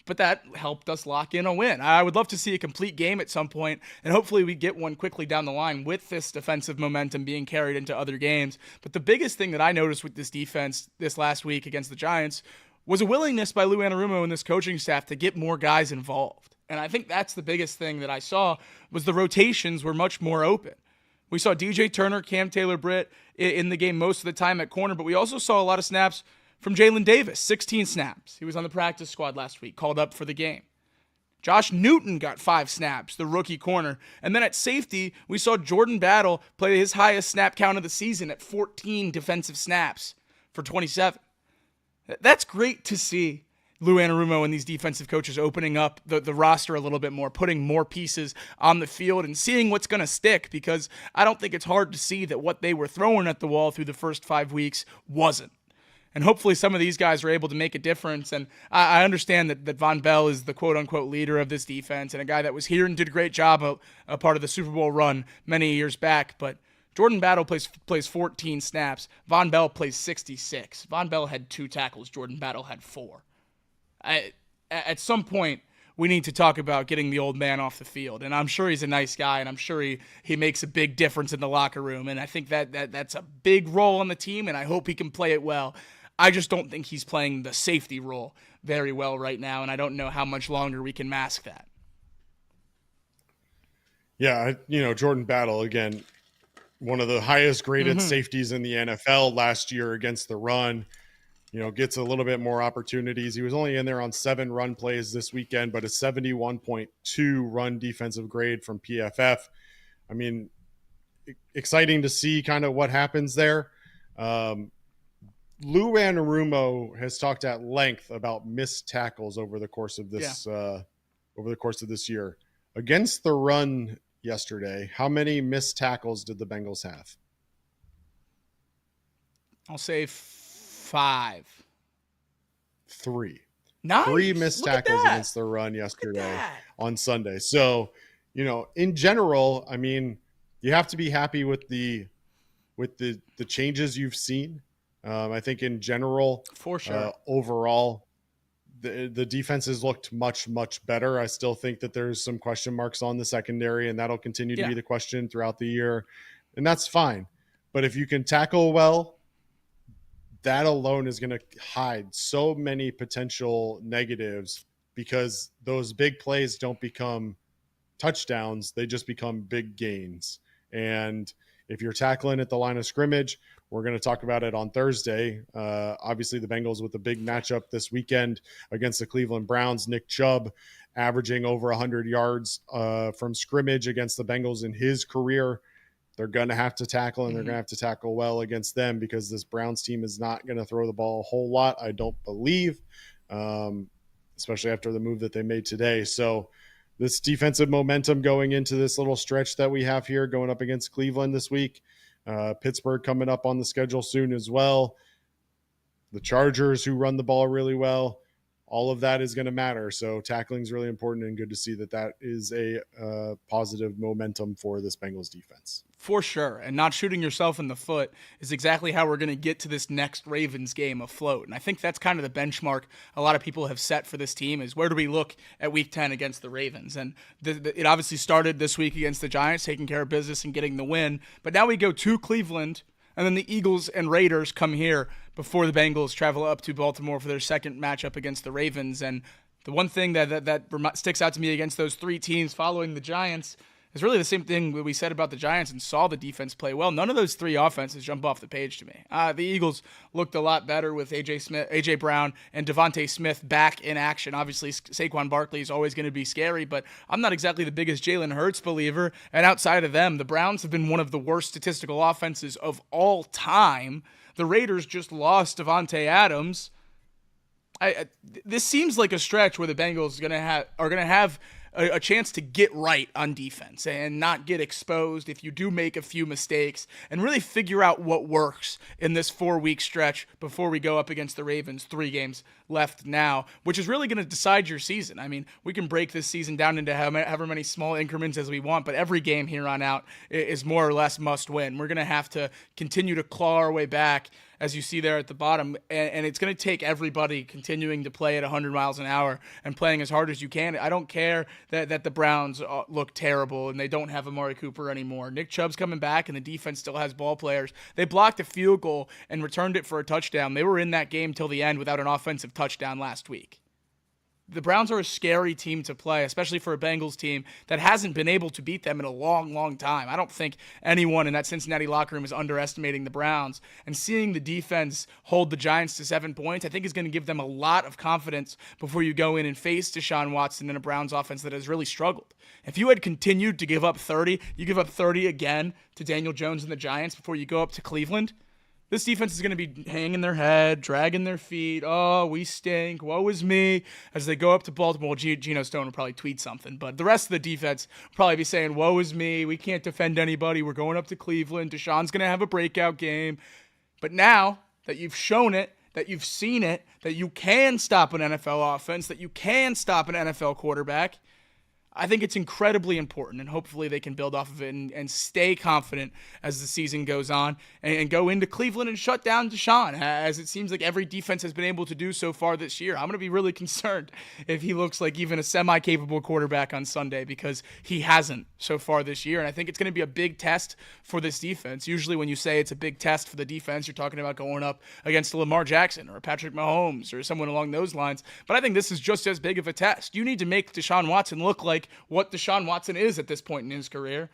S5: But that helped us lock in a win. I would love to see a complete game at some point, and hopefully we get one quickly down the line with this defensive momentum being carried into other games. But the biggest thing that I noticed with this defense this last week against the Giants was a willingness by Lou Anarumo and this coaching staff to get more guys involved. And I think that's the biggest thing that I saw was the rotations were much more open. We saw DJ Turner, Cam Taylor-Britt in the game most of the time at corner, but we also saw a lot of snaps from Jalen Davis, 16 snaps. He was on the practice squad last week, called up for the game. Josh Newton got 5 snaps, the rookie corner. And then at safety, we saw Jordan Battle play his highest snap count of the season at 14 defensive snaps for 27. That's great to see. Lou Anarumo and these defensive coaches opening up the roster a little bit more, putting more pieces on the field and seeing what's going to stick, because I don't think it's hard to see that what they were throwing at the wall through the first 5 weeks wasn't. And hopefully some of these guys are able to make a difference. And I understand that Von Bell is the quote-unquote leader of this defense and a guy that was here and did a great job, a part of the Super Bowl run many years back. But Jordan Battle plays 14 snaps. Von Bell plays 66. Von Bell had 2 tackles. Jordan Battle had 4. At some point, we need to talk about getting the old man off the field. And I'm sure he's a nice guy, and I'm sure he makes a big difference in the locker room. And I think that's a big role on the team, and I hope he can play it well. I just don't think he's playing the safety role very well right now, and I don't know how much longer we can mask that.
S6: Yeah, Jordan Battle, again, one of the highest graded safeties in the NFL last year against the run, gets a little bit more opportunities. He was only in there on 7 run plays this weekend, but a 71.2 run defensive grade from PFF. I mean, exciting to see kind of what happens there. Lou Anarumo has talked at length about missed tackles over the course of this year. Against the run yesterday, how many missed tackles did the Bengals have?
S5: I'll say 5.
S6: 3.
S5: Nice.
S6: 3 missed tackles against the run yesterday on Sunday. So, in general, I mean, you have to be happy with the changes you've seen. I think in general,
S5: for sure,
S6: overall, the defense has looked much, much better. I still think that there's some question marks on the secondary, and that'll continue to be the question throughout the year. And that's fine. But if you can tackle well, that alone is going to hide so many potential negatives, because those big plays don't become touchdowns. They just become big gains. And if you're tackling at the line of scrimmage, we're going to talk about it on Thursday. Obviously, the Bengals with a big matchup this weekend against the Cleveland Browns. Nick Chubb averaging over 100 yards from scrimmage against the Bengals in his career. They're going to have to tackle, and they're going to have to tackle well against them, because this Browns team is not going to throw the ball a whole lot, I don't believe, especially after the move that they made today. So this defensive momentum going into this little stretch that we have here going up against Cleveland this week. Pittsburgh coming up on the schedule soon as well. The Chargers, who run the ball really well. All of that is going to matter. So tackling is really important, and good to see that is a positive momentum for this Bengals defense.
S5: For sure. And not shooting yourself in the foot is exactly how we're going to get to this next Ravens game afloat. And I think that's kind of the benchmark a lot of people have set for this team, is where do we look at week 10 against the Ravens? And it obviously started this week against the Giants, taking care of business and getting the win. But now we go to Cleveland, and then the Eagles and Raiders come here before the Bengals travel up to Baltimore for their second matchup against the Ravens. And the one thing that sticks out to me against those 3 teams following the Giants is really the same thing that we said about the Giants and saw the defense play well. None of those 3 offenses jump off the page to me. The Eagles looked a lot better with A.J. Brown and Devontae Smith back in action. Obviously, Saquon Barkley is always going to be scary, but I'm not exactly the biggest Jalen Hurts believer. And outside of them, the Browns have been one of the worst statistical offenses of all time. The Raiders just lost Devontae Adams. This seems like a stretch where the Bengals are going to have a chance to get right on defense and not get exposed if you do make a few mistakes, and really figure out what works in this 4-week stretch before we go up against the Ravens. 3 games left now, which is really going to decide your season. I mean, we can break this season down into however many small increments as we want, but every game here on out is more or less must win. We're going to have to continue to claw our way back, as you see there at the bottom, and it's going to take everybody continuing to play at 100 miles an hour and playing as hard as you can. I don't care that the Browns look terrible and they don't have Amari Cooper anymore. Nick Chubb's coming back, and the defense still has ball players. They blocked a field goal and returned it for a touchdown. They were in that game till the end without an offensive touchdown last week. the Browns are a scary team to play, especially for a Bengals team that hasn't been able to beat them in a long, long time. I don't think anyone in that Cincinnati locker room is underestimating the Browns. And seeing the defense hold the Giants to 7 points, I think is going to give them a lot of confidence before you go in and face Deshaun Watson in a Browns offense that has really struggled. If you had continued to give up 30, you give up 30 again to Daniel Jones and the Giants before you go up to Cleveland, this defense is going to be hanging their head, dragging their feet. Oh, we stink. Woe is me. As they go up to Baltimore, Geno Stone will probably tweet something. But the rest of the defense will probably be saying, woe is me. We can't defend anybody. We're going up to Cleveland. Deshaun's going to have a breakout game. But now that you've shown it, that you've seen it, that you can stop an NFL offense, that you can stop an NFL quarterback, I think it's incredibly important, and hopefully they can build off of it and stay confident as the season goes on and go into Cleveland and shut down Deshaun, as it seems like every defense has been able to do so far this year. I'm going to be really concerned if he looks like even a semi-capable quarterback on Sunday, because he hasn't so far this year, and I think it's going to be a big test for this defense. Usually when you say it's a big test for the defense, you're talking about going up against a Lamar Jackson or a Patrick Mahomes or someone along those lines, but I think this is just as big of a test. You need to make Deshaun Watson look like what Deshaun Watson is at this point in his career.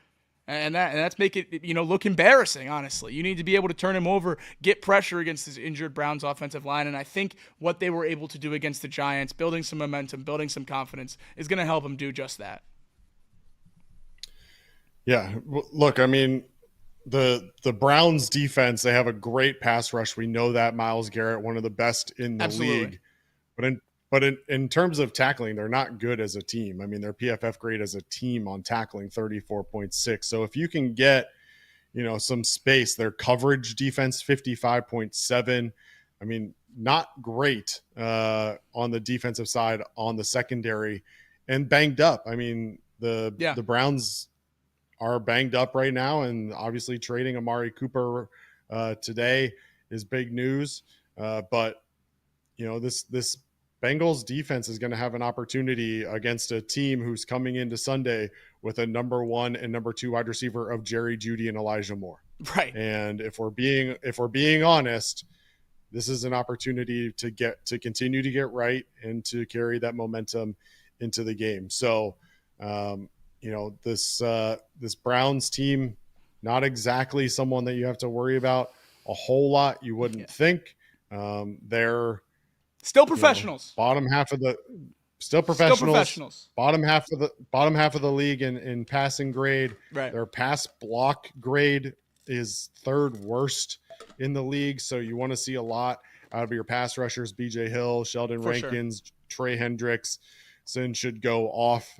S5: And that's make it, look embarrassing, honestly. You need to be able to turn him over, get pressure against this injured Browns offensive line. And I think what they were able to do against the Giants, building some momentum, building some confidence, is going to help him do just that.
S6: Yeah. Look, I mean, the Browns defense, they have a great pass rush. We know that. Myles Garrett, one of the best in the league. But in terms of tackling, they're not good as a team. I mean, they're PFF grade as a team on tackling, 34.6. So if you can get, some space, their coverage defense, 55.7. I mean, not great on the defensive side, on the secondary, and banged up. I mean, the Browns are banged up right now, and obviously trading Amari Cooper today is big news. But this Bengals defense is going to have an opportunity against a team who's coming into Sunday with a number 1 and number 2 wide receiver of Jerry Jeudy and Elijah Moore.
S5: Right.
S6: And if we're being honest, this is an opportunity to continue to get right and to carry that momentum into the game. So, this Browns team, not exactly someone that you have to worry about a whole lot. You wouldn't think. They're
S5: still professionals.
S6: Bottom half of the Bottom half of the league in passing grade.
S5: Right.
S6: Their pass block grade is 3rd worst in the league. So you want to see a lot out of your pass rushers. BJ Hill, Sheldon Rankins, Trey Hendrickson should go off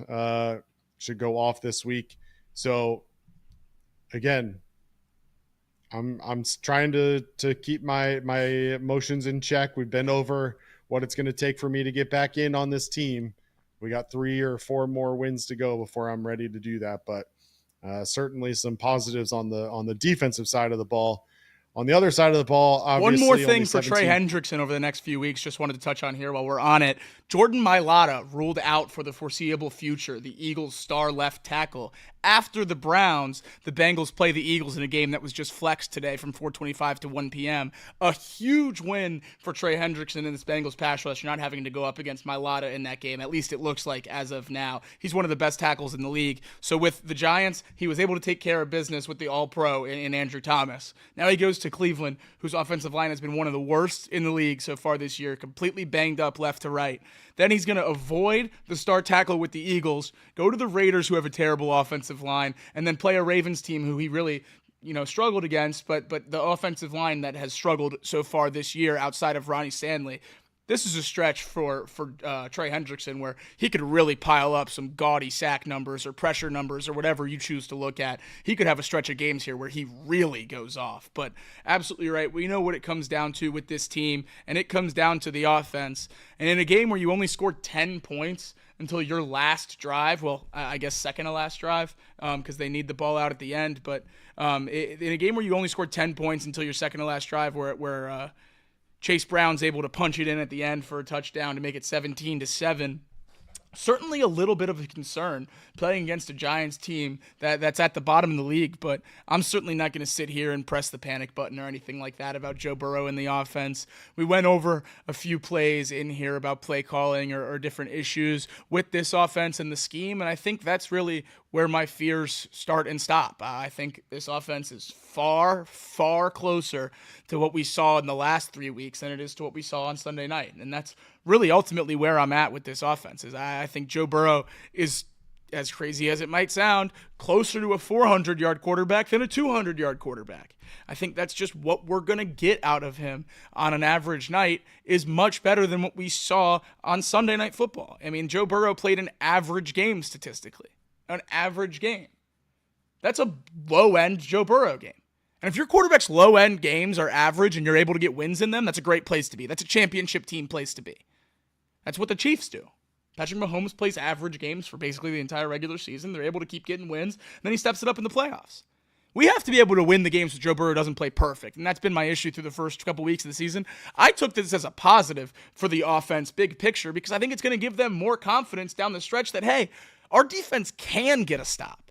S6: this week. So again, I'm trying to keep my emotions in check. We've been over what it's going to take for me to get back in on this team. We got 3 or 4 more wins to go before I'm ready to do that. But certainly some positives on the defensive side of the ball. On the other side of the ball, obviously,
S5: one more thing for Trey Hendrickson over the next few weeks, just wanted to touch on here while we're on it. Jordan Mailata ruled out for the foreseeable future, the Eagles' star left tackle. After the Browns, the Bengals play the Eagles in a game that was just flexed today from 4:25 to 1 p.m. A huge win for Trey Hendrickson and this Bengals pass rush, not having to go up against Mailata in that game. At least it looks like as of now. He's one of the best tackles in the league. So with the Giants, he was able to take care of business with the All-Pro in Andrew Thomas. Now he goes to Cleveland, whose offensive line has been one of the worst in the league so far this year, completely banged up left to right. Then he's going to avoid the star tackle with the Eagles, go to the Raiders, who have a terrible offensive line, and then play a Ravens team who he really, struggled against, but the offensive line that has struggled so far this year outside of Ronnie Stanley. This is a stretch for Trey Hendrickson where he could really pile up some gaudy sack numbers or pressure numbers or whatever you choose to look at. He could have a stretch of games here where he really goes off. But absolutely right. We know what it comes down to with this team, and it comes down to the offense. And in a game where you only scored 10 points until your last drive, well, I guess second to last drive, because they need the ball out at the end. But in a game where you only scored 10 points until your second to last drive, where Chase Brown's able to punch it in at the end for a touchdown to make it 17-7. certainly a little bit of a concern playing against a Giants team that's at the bottom of the league, but I'm certainly not going to sit here and press the panic button or anything like that about Joe Burrow and the offense. We went over a few plays in here about play calling or different issues with this offense and the scheme, and I think that's really where my fears start and stop. I think this offense is far, far closer to what we saw in the last 3 weeks than it is to what we saw on Sunday night, and that's really ultimately where I'm at with this offense. Is I think Joe Burrow is, as crazy as it might sound, closer to a 400-yard quarterback than a 200-yard quarterback. I think that's just what we're going to get out of him on an average night is much better than what we saw on Sunday Night Football. I mean, Joe Burrow played an average game statistically. An average game. That's a low-end Joe Burrow game. And if your quarterback's low-end games are average and you're able to get wins in them, that's a great place to be. That's a championship team place to be. That's what the Chiefs do. Patrick Mahomes plays average games for basically the entire regular season. They're able to keep getting wins, and then he steps it up in the playoffs. We have to be able to win the games where Joe Burrow doesn't play perfect, and that's been my issue through the first couple weeks of the season. I took this as a positive for the offense, big picture, because I think it's going to give them more confidence down the stretch that, hey, our defense can get a stop.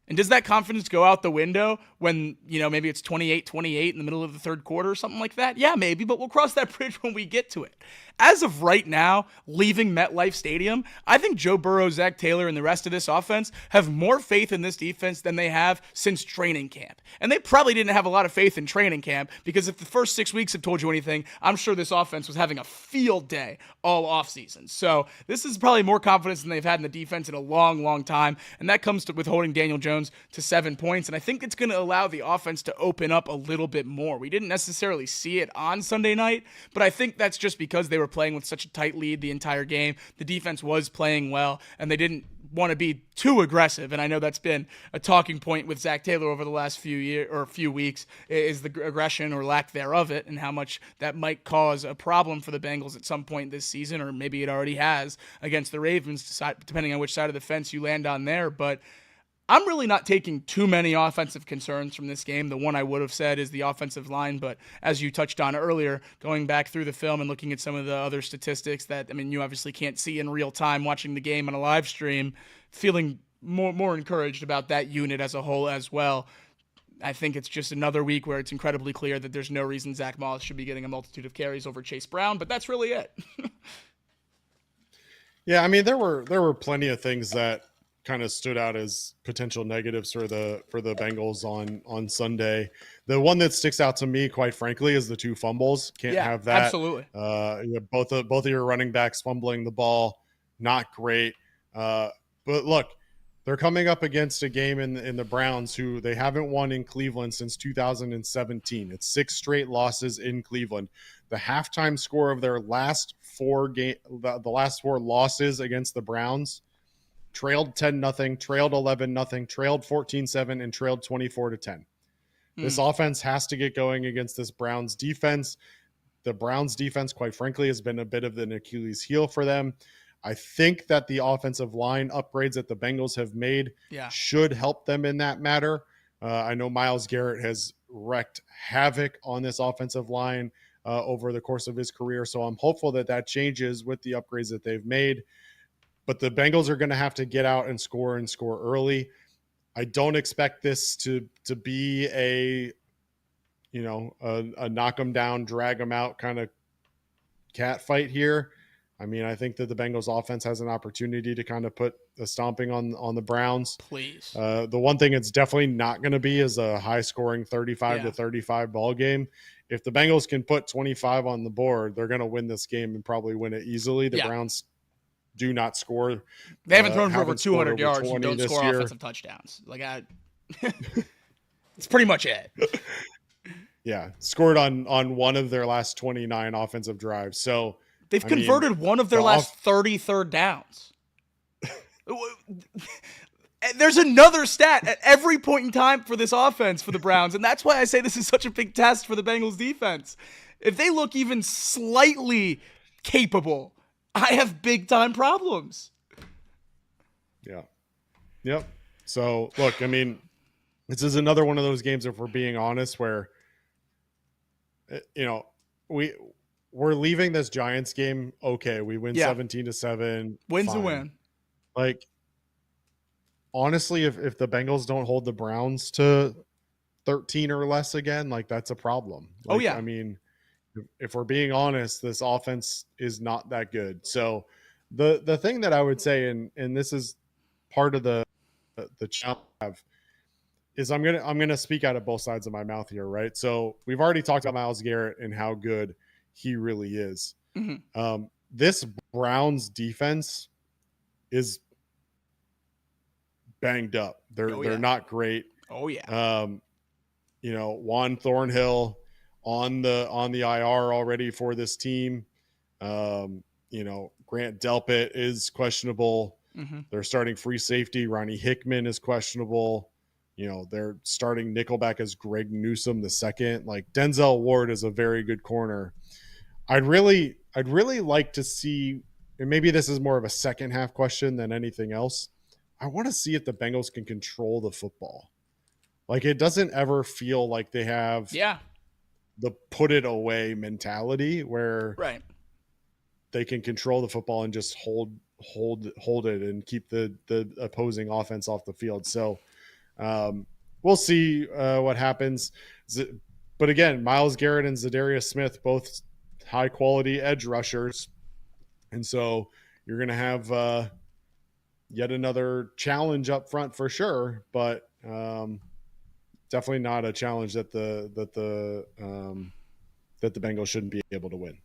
S5: And does that confidence go out the window when, maybe it's 28-28 in the middle of the third quarter or something like that? Yeah, maybe, but we'll cross that bridge when we get to it. As of right now, leaving MetLife Stadium, I think Joe Burrow, Zach Taylor, and the rest of this offense have more faith in this defense than they have since training camp. And they probably didn't have a lot of faith in training camp because if the first 6 weeks have told you anything, I'm sure this offense was having a field day all offseason. So this is probably more confidence than they've had in the defense in a long, long time, and that comes with holding Daniel Jones to 7 points, and I think it's going to allow the offense to open up a little bit more. We didn't necessarily see it on Sunday night, but I think that's just because they were playing with such a tight lead the entire game. The defense was playing well, and they didn't want to be too aggressive, and I know that's been a talking point with Zach Taylor over the last few weeks, is the aggression or lack thereof it, and how much that might cause a problem for the Bengals at some point this season, or maybe it already has against the Ravens, depending on which side of the fence you land on there, but I'm really not taking too many offensive concerns from this game. The one I would have said is the offensive line, but as you touched on earlier, going back through the film and looking at some of the other statistics that, you obviously can't see in real time watching the game on a live stream, feeling more encouraged about that unit as a whole as well. I think it's just another week where it's incredibly clear that there's no reason Zach Moss should be getting a multitude of carries over Chase Brown, but that's really it.
S6: Yeah, there were plenty of things that kind of stood out as potential negatives for the Bengals on Sunday. The one that sticks out to me, quite frankly, is the 2 fumbles. Can't have that.
S5: Absolutely.
S6: Both of your running backs fumbling the ball, not great. But look, they're coming up against a game in the Browns who they haven't won in Cleveland since 2017. It's 6 straight losses in Cleveland. The halftime score of their last 4 the last 4 losses against the Browns, trailed 10-0, trailed 11-0, trailed 14-7, and trailed 24-10. This offense has to get going against this Browns defense. The Browns defense, quite frankly, has been a bit of an Achilles heel for them. I think that the offensive line upgrades that the Bengals have made should help them in that matter. I know Myles Garrett has wreaked havoc on this offensive line over the course of his career, so I'm hopeful that changes with the upgrades that they've made. But the Bengals are going to have to get out and score early. I don't expect this to be a knock them down, drag them out kind of cat fight here. I think that the Bengals offense has an opportunity to kind of put a stomping on the Browns.
S5: Please.
S6: The one thing it's definitely not going to be is a high scoring 35-35 ball game. If the Bengals can put 25 on the board, they're going to win this game and probably win it easily. The Browns do not score.
S5: They haven't thrown for over 200 yards and don't score offensive touchdowns. It's pretty much it.
S6: Yeah, scored on one of their last 29 offensive drives. So
S5: they've converted one of their last 30 third downs. There's another stat at every point in time for this offense for the Browns, and that's why I say this is such a big test for the Bengals defense. If they look even slightly capable, I have big-time problems. Yeah.
S6: Yep. So, look, this is another one of those games, if we're being honest, where, we're leaving this Giants game. Okay, we win 17-7.
S5: Win's a win.
S6: Like, honestly, if the Bengals don't hold the Browns to 13 or less again, like, that's a problem. Like,
S5: Oh, yeah.
S6: I mean, if we're being honest, this offense is not that good. So the thing that I would say, and this is part of the challenge I have, is I'm gonna speak out of both sides of my mouth here, right? So we've already talked about Myles Garrett and how good he really is. This Browns defense is banged up. They're not great.
S5: Oh yeah.
S6: Juan Thornhill on the IR already for this team. Grant Delpit is questionable. They're starting free safety. Ronnie Hickman is questionable. They're starting nickelback as Greg Newsome II. Like, Denzel Ward is a very good corner. I'd really like to see, and maybe this is more of a second half question than anything else. I want to see if the Bengals can control the football. Like, it doesn't ever feel like they have the put it away mentality where they can control the football and just hold it and keep the opposing offense off the field. So we'll see what happens. But again, Myles Garrett and Zadarius Smith, both high quality edge rushers. And so you're going to have yet another challenge up front for sure, but definitely not a challenge that the Bengals shouldn't be able to win.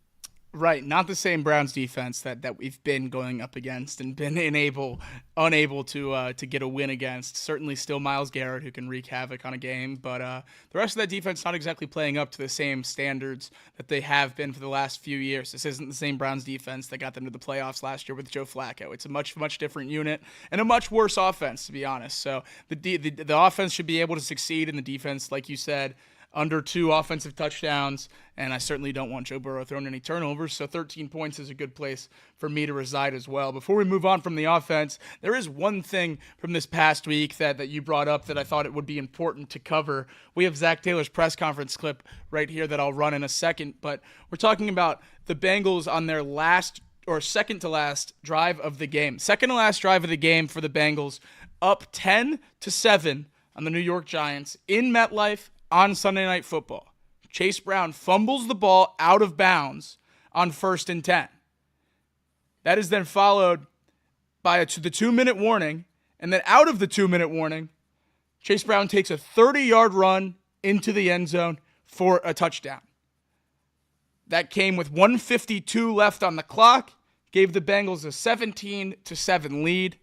S5: Right, not the same Browns defense that we've been going up against and been unable to get a win against. Certainly still Myles Garrett, who can wreak havoc on a game, but the rest of that defense not exactly playing up to the same standards that they have been for the last few years. This isn't the same Browns defense that got them to the playoffs last year with Joe Flacco. It's a much different unit and a much worse offense, to be honest. So the offense should be able to succeed, and the defense, like you said, under 2 offensive touchdowns, and I certainly don't want Joe Burrow throwing any turnovers, so 13 points is a good place for me to reside as well. Before we move on from the offense, there is one thing from this past week that you brought up that I thought it would be important to cover. We have Zach Taylor's press conference clip right here that I'll run in a second, but we're talking about the Bengals on their second to last drive of the game. Second to last drive of the game for the Bengals, up 10-7 on the New York Giants in MetLife on Sunday Night Football. Chase Brown fumbles the ball out of bounds on 1st and 10. That is then followed by the 2-minute warning, and then out of the 2-minute warning, Chase Brown takes a 30-yard run into the end zone for a touchdown. That came with 1:52 left on the clock, gave the Bengals a 17-7 lead,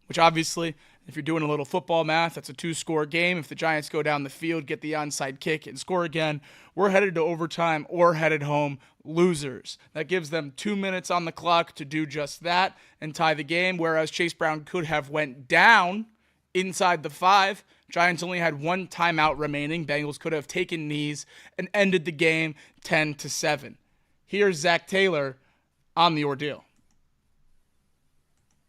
S5: which obviously, if you're doing a little football math, that's a 2-score game. If the Giants go down the field, get the onside kick, and score again, we're headed to overtime or headed home losers. That gives them 2 minutes on the clock to do just that and tie the game, whereas Chase Brown could have went down inside the 5. Giants only had 1 timeout remaining. Bengals could have taken knees and ended the game 10-7. Here's Zach Taylor on the ordeal.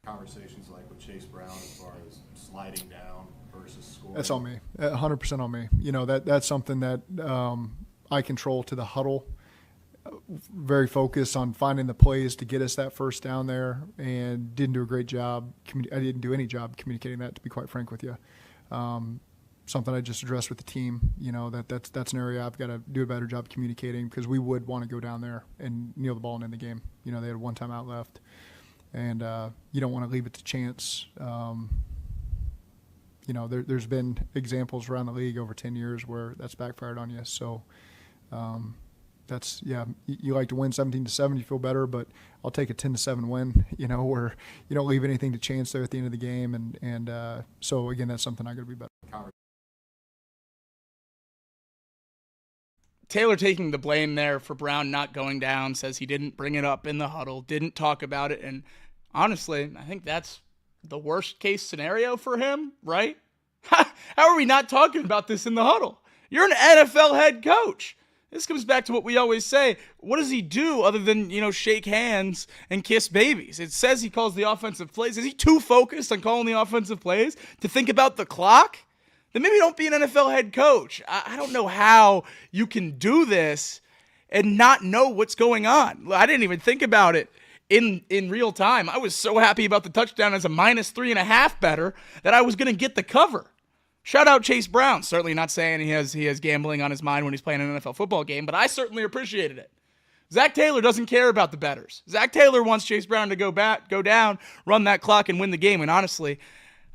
S7: Conversations like with Chase Brown as far as sliding down versus scoring?
S8: That's on me, 100% on me. That's something that I control to the huddle. Very focused on finding the plays to get us that first down there, and didn't do a great job. I didn't do any job communicating that, to be quite frank with you. Something I just addressed with the team. That's an area I've got to do a better job communicating, because we would want to go down there and kneel the ball and end the game. They had 1 timeout left. And you don't want to leave it to chance. There's been examples around the league over 10 years where that's backfired on you. So you like to win 17-7, you feel better, but I'll take a 10-7 win, where you don't leave anything to chance there at the end of the game. And so, again, that's something I got to be better.
S5: Taylor taking the blame there for Brown not going down, says he didn't bring it up in the huddle, didn't talk about it. And honestly, I think that's the worst case scenario for him, right? How are we not talking about this in the huddle? You're an NFL head coach. This comes back to what we always say. What does he do other than, shake hands and kiss babies? It says he calls the offensive plays. Is he too focused on calling the offensive plays to think about the clock? Then maybe don't be an NFL head coach. I don't know how you can do this and not know what's going on. I didn't even think about it in real time. I was so happy about the touchdown as a -3.5 better that I was going to get the cover. Shout out Chase Brown. Certainly not saying he has gambling on his mind when he's playing an NFL football game, but I certainly appreciated it. Zach Taylor doesn't care about the bettors. Zach Taylor wants Chase Brown to go down, run that clock, and win the game. And honestly,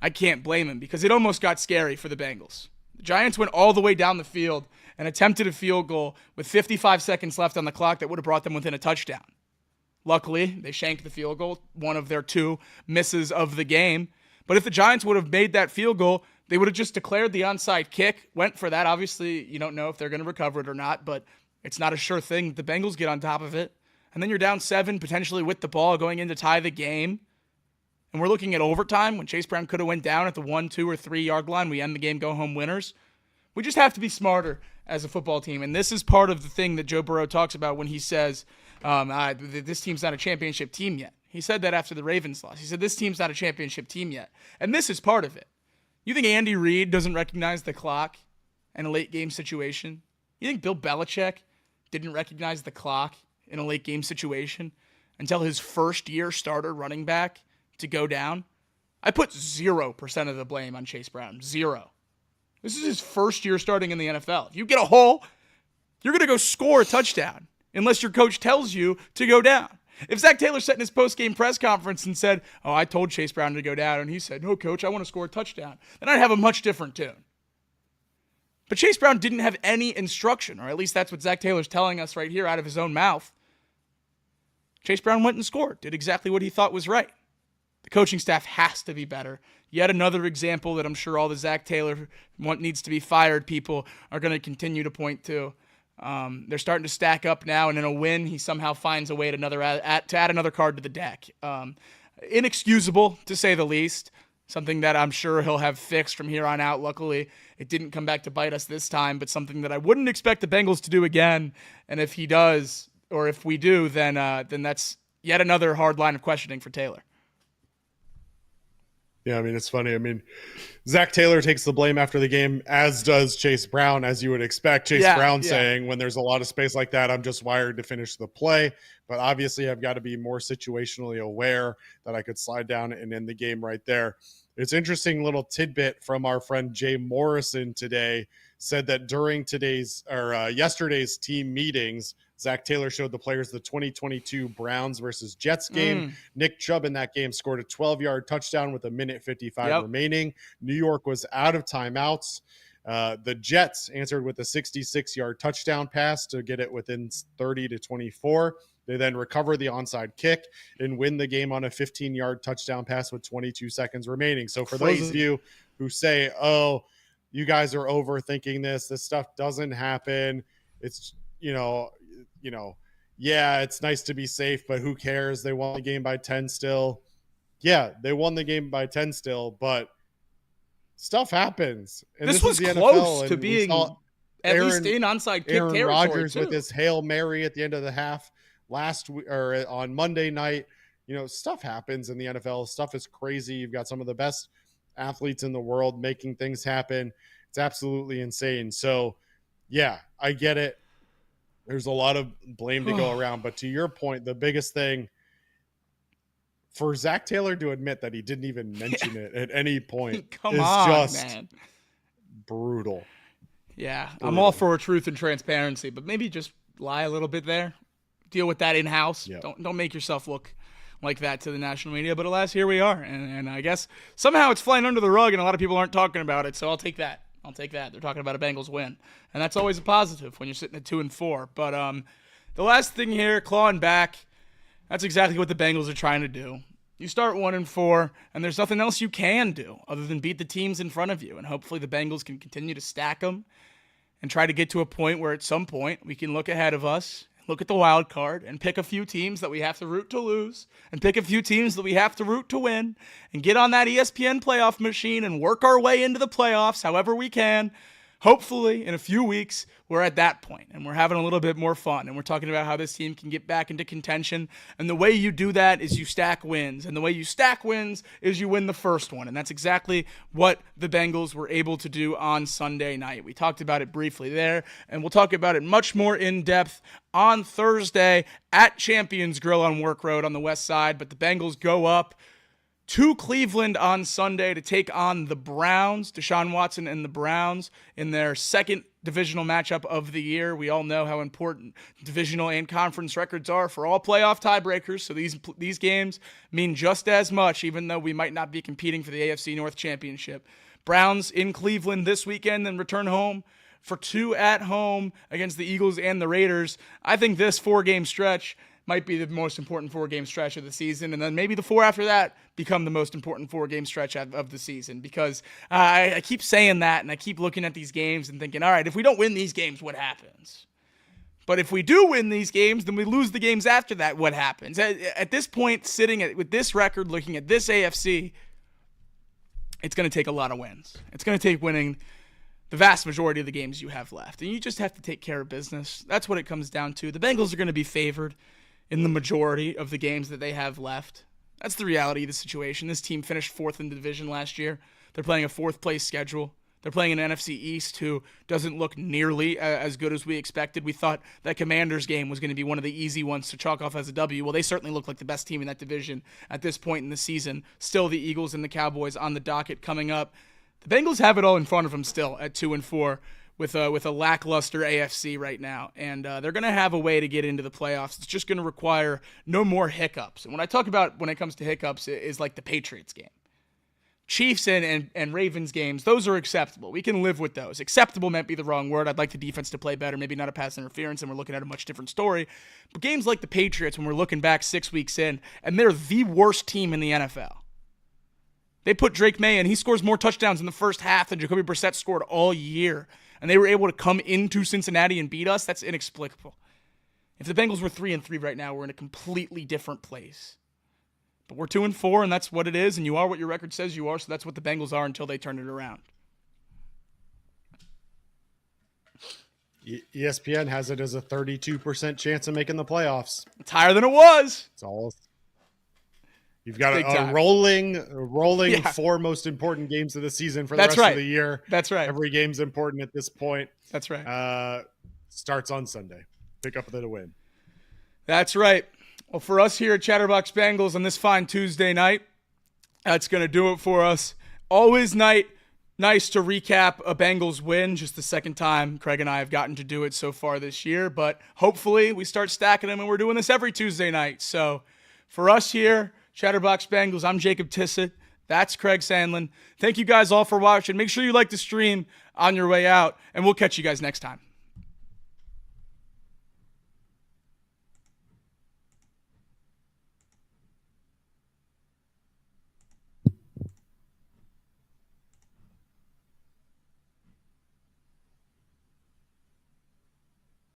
S5: I can't blame him because it almost got scary for the Bengals. The Giants went all the way down the field and attempted a field goal with 55 seconds left on the clock that would have brought them within a touchdown. Luckily, they shanked the field goal, one of their 2 misses of the game. But if the Giants would have made that field goal, they would have just declared the onside kick, went for that. Obviously, you don't know if they're going to recover it or not, but it's not a sure thing. The Bengals get on top of it. And then you're down 7, potentially with the ball going in to tie the game. And we're looking at overtime when Chase Brown could have went down at the 1, 2, or 3 yard line. We end the game, go home winners. We just have to be smarter as a football team. And this is part of the thing that Joe Burrow talks about when he says, this team's not a championship team yet. He said that after the Ravens loss. He said, this team's not a championship team yet. And this is part of it. You think Andy Reid doesn't recognize the clock in a late game situation? You think Bill Belichick didn't recognize the clock in a late game situation until his first year starter running back to go down? I put 0% of the blame on Chase Brown. 0. This is his first year starting in the NFL. If you get a hole, you're going to go score a touchdown unless your coach tells you to go down. If Zach Taylor sat in his post-game press conference and said, I told Chase Brown to go down, and he said, no, coach, I want to score a touchdown, then I'd have a much different tune. But Chase Brown didn't have any instruction, or at least that's what Zach Taylor's telling us right here out of his own mouth. Chase Brown went and scored, did exactly what he thought was right. The coaching staff has to be better. Yet another example that I'm sure all the Zach Taylor needs to be fired people are going to continue to point to. They're starting to stack up now, and in a win, he somehow finds a way to add another card to the deck. Inexcusable, to say the least. Something that I'm sure he'll have fixed from here on out. Luckily, it didn't come back to bite us this time, but something that I wouldn't expect the Bengals to do again. And if he does, or if we do, then that's yet another hard line of questioning for Taylor.
S6: Yeah, I mean, it's funny. I mean, Zach Taylor takes the blame after the game, as does Chase Brown, as you would expect. Chase Brown saying, when there's a lot of space like that, I'm just wired to finish the play. But obviously, I've got to be more situationally aware that I could slide down and end the game right there. It's interesting little tidbit from our friend Jay Morrison today, said that during yesterday's team meetings, Zach Taylor showed the players the 2022 Browns versus Jets game. Nick Chubb in that game scored a 12-yard touchdown with 1:55 remaining. New York was out of timeouts. The Jets answered with a 66-yard touchdown pass to get it within 30-24. They then recover the onside kick and win the game on a 15-yard touchdown pass with 22 seconds remaining. So for those of you who say, oh, you guys are overthinking this stuff doesn't happen. It's, yeah, it's nice to be safe, but who cares? They won the game by 10 still. Yeah, they won the game by 10 still, but stuff happens. And
S5: this was
S6: is the
S5: close
S6: NFL,
S5: to being at least in onside kick territory.
S6: Aaron Rodgers with his Hail Mary at the end of the half on Monday night. Stuff happens in the NFL. Stuff is crazy. You've got some of the best athletes in the world making things happen. It's absolutely insane. So, yeah, I get it. There's a lot of blame to go around. But to your point, the biggest thing for Zach Taylor to admit that he didn't even mention it at any point is just brutal.
S5: Yeah, I'm all for truth and transparency, but maybe just lie a little bit there. Deal with that in-house. Yep. Don't make yourself look like that to the national media. But alas, here we are. And I guess somehow it's flying under the rug and a lot of people aren't talking about it, so I'll take that. They're talking about a Bengals win. And that's always a positive when you're sitting at 2-4. But the last thing here, clawing back, that's exactly what the Bengals are trying to do. You start 1-4, and there's nothing else you can do other than beat the teams in front of you. And hopefully the Bengals can continue to stack them and try to get to a point where at some point we can look ahead of us, look at the wild card, and pick a few teams that we have to root to lose, and pick a few teams that we have to root to win, and get on that ESPN playoff machine and work our way into the playoffs however we can. hopefully in a few weeks, we're at that point and we're having a little bit more fun. And we're talking about how this team can get back into contention. And the way you do that is you stack wins. And the way you stack wins is you win the first one. And that's exactly what the Bengals were able to do on Sunday night. We talked about it briefly there, and we'll talk about it much more in depth on Thursday at Champions Grill on Work Road on the west side. But the Bengals go up to Cleveland on Sunday to take on the Browns, Deshaun Watson and the Browns, in their second divisional matchup of the year. We all know how important divisional and conference records are for all playoff tiebreakers, so these games mean just as much, even though we might not be competing for the AFC North Championship. Browns in Cleveland this weekend, then return home for 2 at home against the Eagles and the Raiders. I think this 4-game stretch might be the most important 4-game stretch of the season, and then maybe the 4 after that become the most important 4-game stretch of the season, because I keep saying that, and I keep looking at these games and thinking, all right, if we don't win these games, what happens? But if we do win these games, then we lose the games after that, what happens? At this point, with this record, looking at this AFC, it's going to take a lot of wins. It's going to take winning the vast majority of the games you have left, and you just have to take care of business. That's what it comes down to. The Bengals are going to be favored in the majority of the games that they have left. That's the reality of the situation. This team finished 4th in the division last year. They're playing a 4th-place schedule. They're playing an NFC East who doesn't look nearly as good as we expected. We thought that Commanders game was going to be one of the easy ones to chalk off as a W. Well, they certainly look like the best team in that division at this point in the season. Still the Eagles and the Cowboys on the docket coming up. The Bengals have it all in front of them still at 2-4. With a lackluster AFC right now, and they're going to have a way to get into the playoffs. It's just going to require no more hiccups. And when I talk about when it comes to hiccups, it is like the Patriots game. Chiefs and Ravens games, those are acceptable. We can live with those. Acceptable might be the wrong word. I'd like the defense to play better, maybe not a pass interference, and we're looking at a much different story. But games like the Patriots, when we're looking back 6 weeks in, and they're the worst team in the NFL. They put Drake May in. He scores more touchdowns in the first half than Jacoby Brissett scored all year. And they were able to come into Cincinnati and beat us. That's inexplicable. If the Bengals were 3-3 right now, we're in a completely different place. But we're 2-4, and that's what it is. And you are what your record says you are, so that's what the Bengals are until they turn it around.
S6: ESPN has it as a 32% chance of making the playoffs.
S5: It's higher than it was.
S6: It's all. You've got a rolling 4 most important games of the season for the rest of the year.
S5: That's right.
S6: Every game's important at this point.
S5: That's right.
S6: Starts on Sunday. Pick up the win.
S5: That's right. Well, for us here at Chatterbox Bengals on this fine Tuesday night, that's going to do it for us. Always nice to recap a Bengals win. Just the second time Craig and I have gotten to do it so far this year. But hopefully we start stacking them, and we're doing this every Tuesday night. So for us here, Chatterbox Bengals, I'm Jacob Tissett. That's Craig Sandlin. Thank you guys all for watching. Make sure you like the stream on your way out, and we'll catch you guys next time.